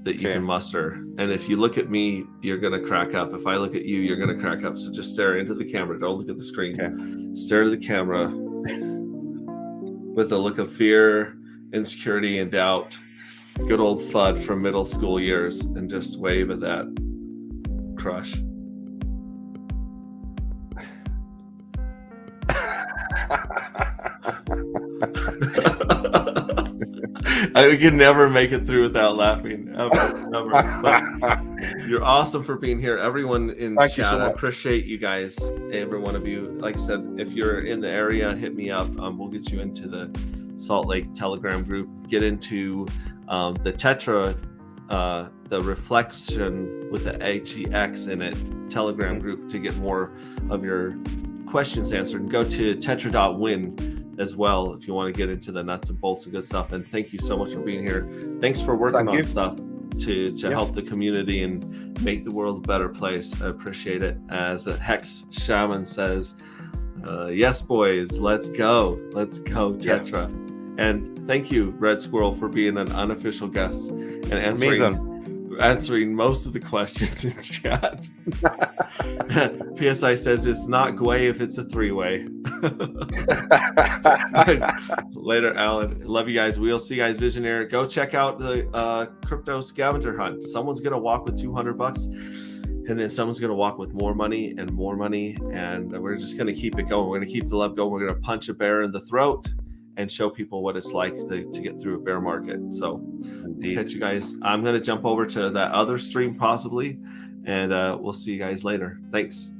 that you can muster. And if you look at me, you're going to crack up. If I look at you, you're going to crack up. So just stare into the camera. Don't look at the screen. Stare to the camera with a look of fear, insecurity, and doubt. Good old FUD from middle school years, and just wave at that crush. I could never make it through without laughing. Ever. But you're awesome for being here. Everyone in chat, I appreciate you guys, every one of you. Like I said, if you're in the area, hit me up. We'll get you into the Salt Lake Telegram group. Get into the Tetra, the reflection with the HEX in it Telegram group to get more of your questions answered. And go to Tetra.win as well if you want to get into the nuts and bolts and good stuff. And thank you so much for being here. Thanks for working on stuff to help the community and make the world a better place. I appreciate it. As a Hex Shaman says, yes, boys, let's go, Tetra. And thank you, Red Squirrel, for being an unofficial guest and answering most of the questions in chat. PSI says it's not Gwei if it's a three-way. Later, Alan. Love you guys. We'll see you guys, Visionary. Go check out the crypto scavenger hunt. Someone's gonna walk with $200, and then someone's gonna walk with more money, and we're just gonna keep it going. We're gonna keep the love going. We're gonna punch a bear in the throat and show people what it's like to get through a bear market. So catch you guys. I'm going to jump over to that other stream possibly, and we'll see you guys later. Thanks.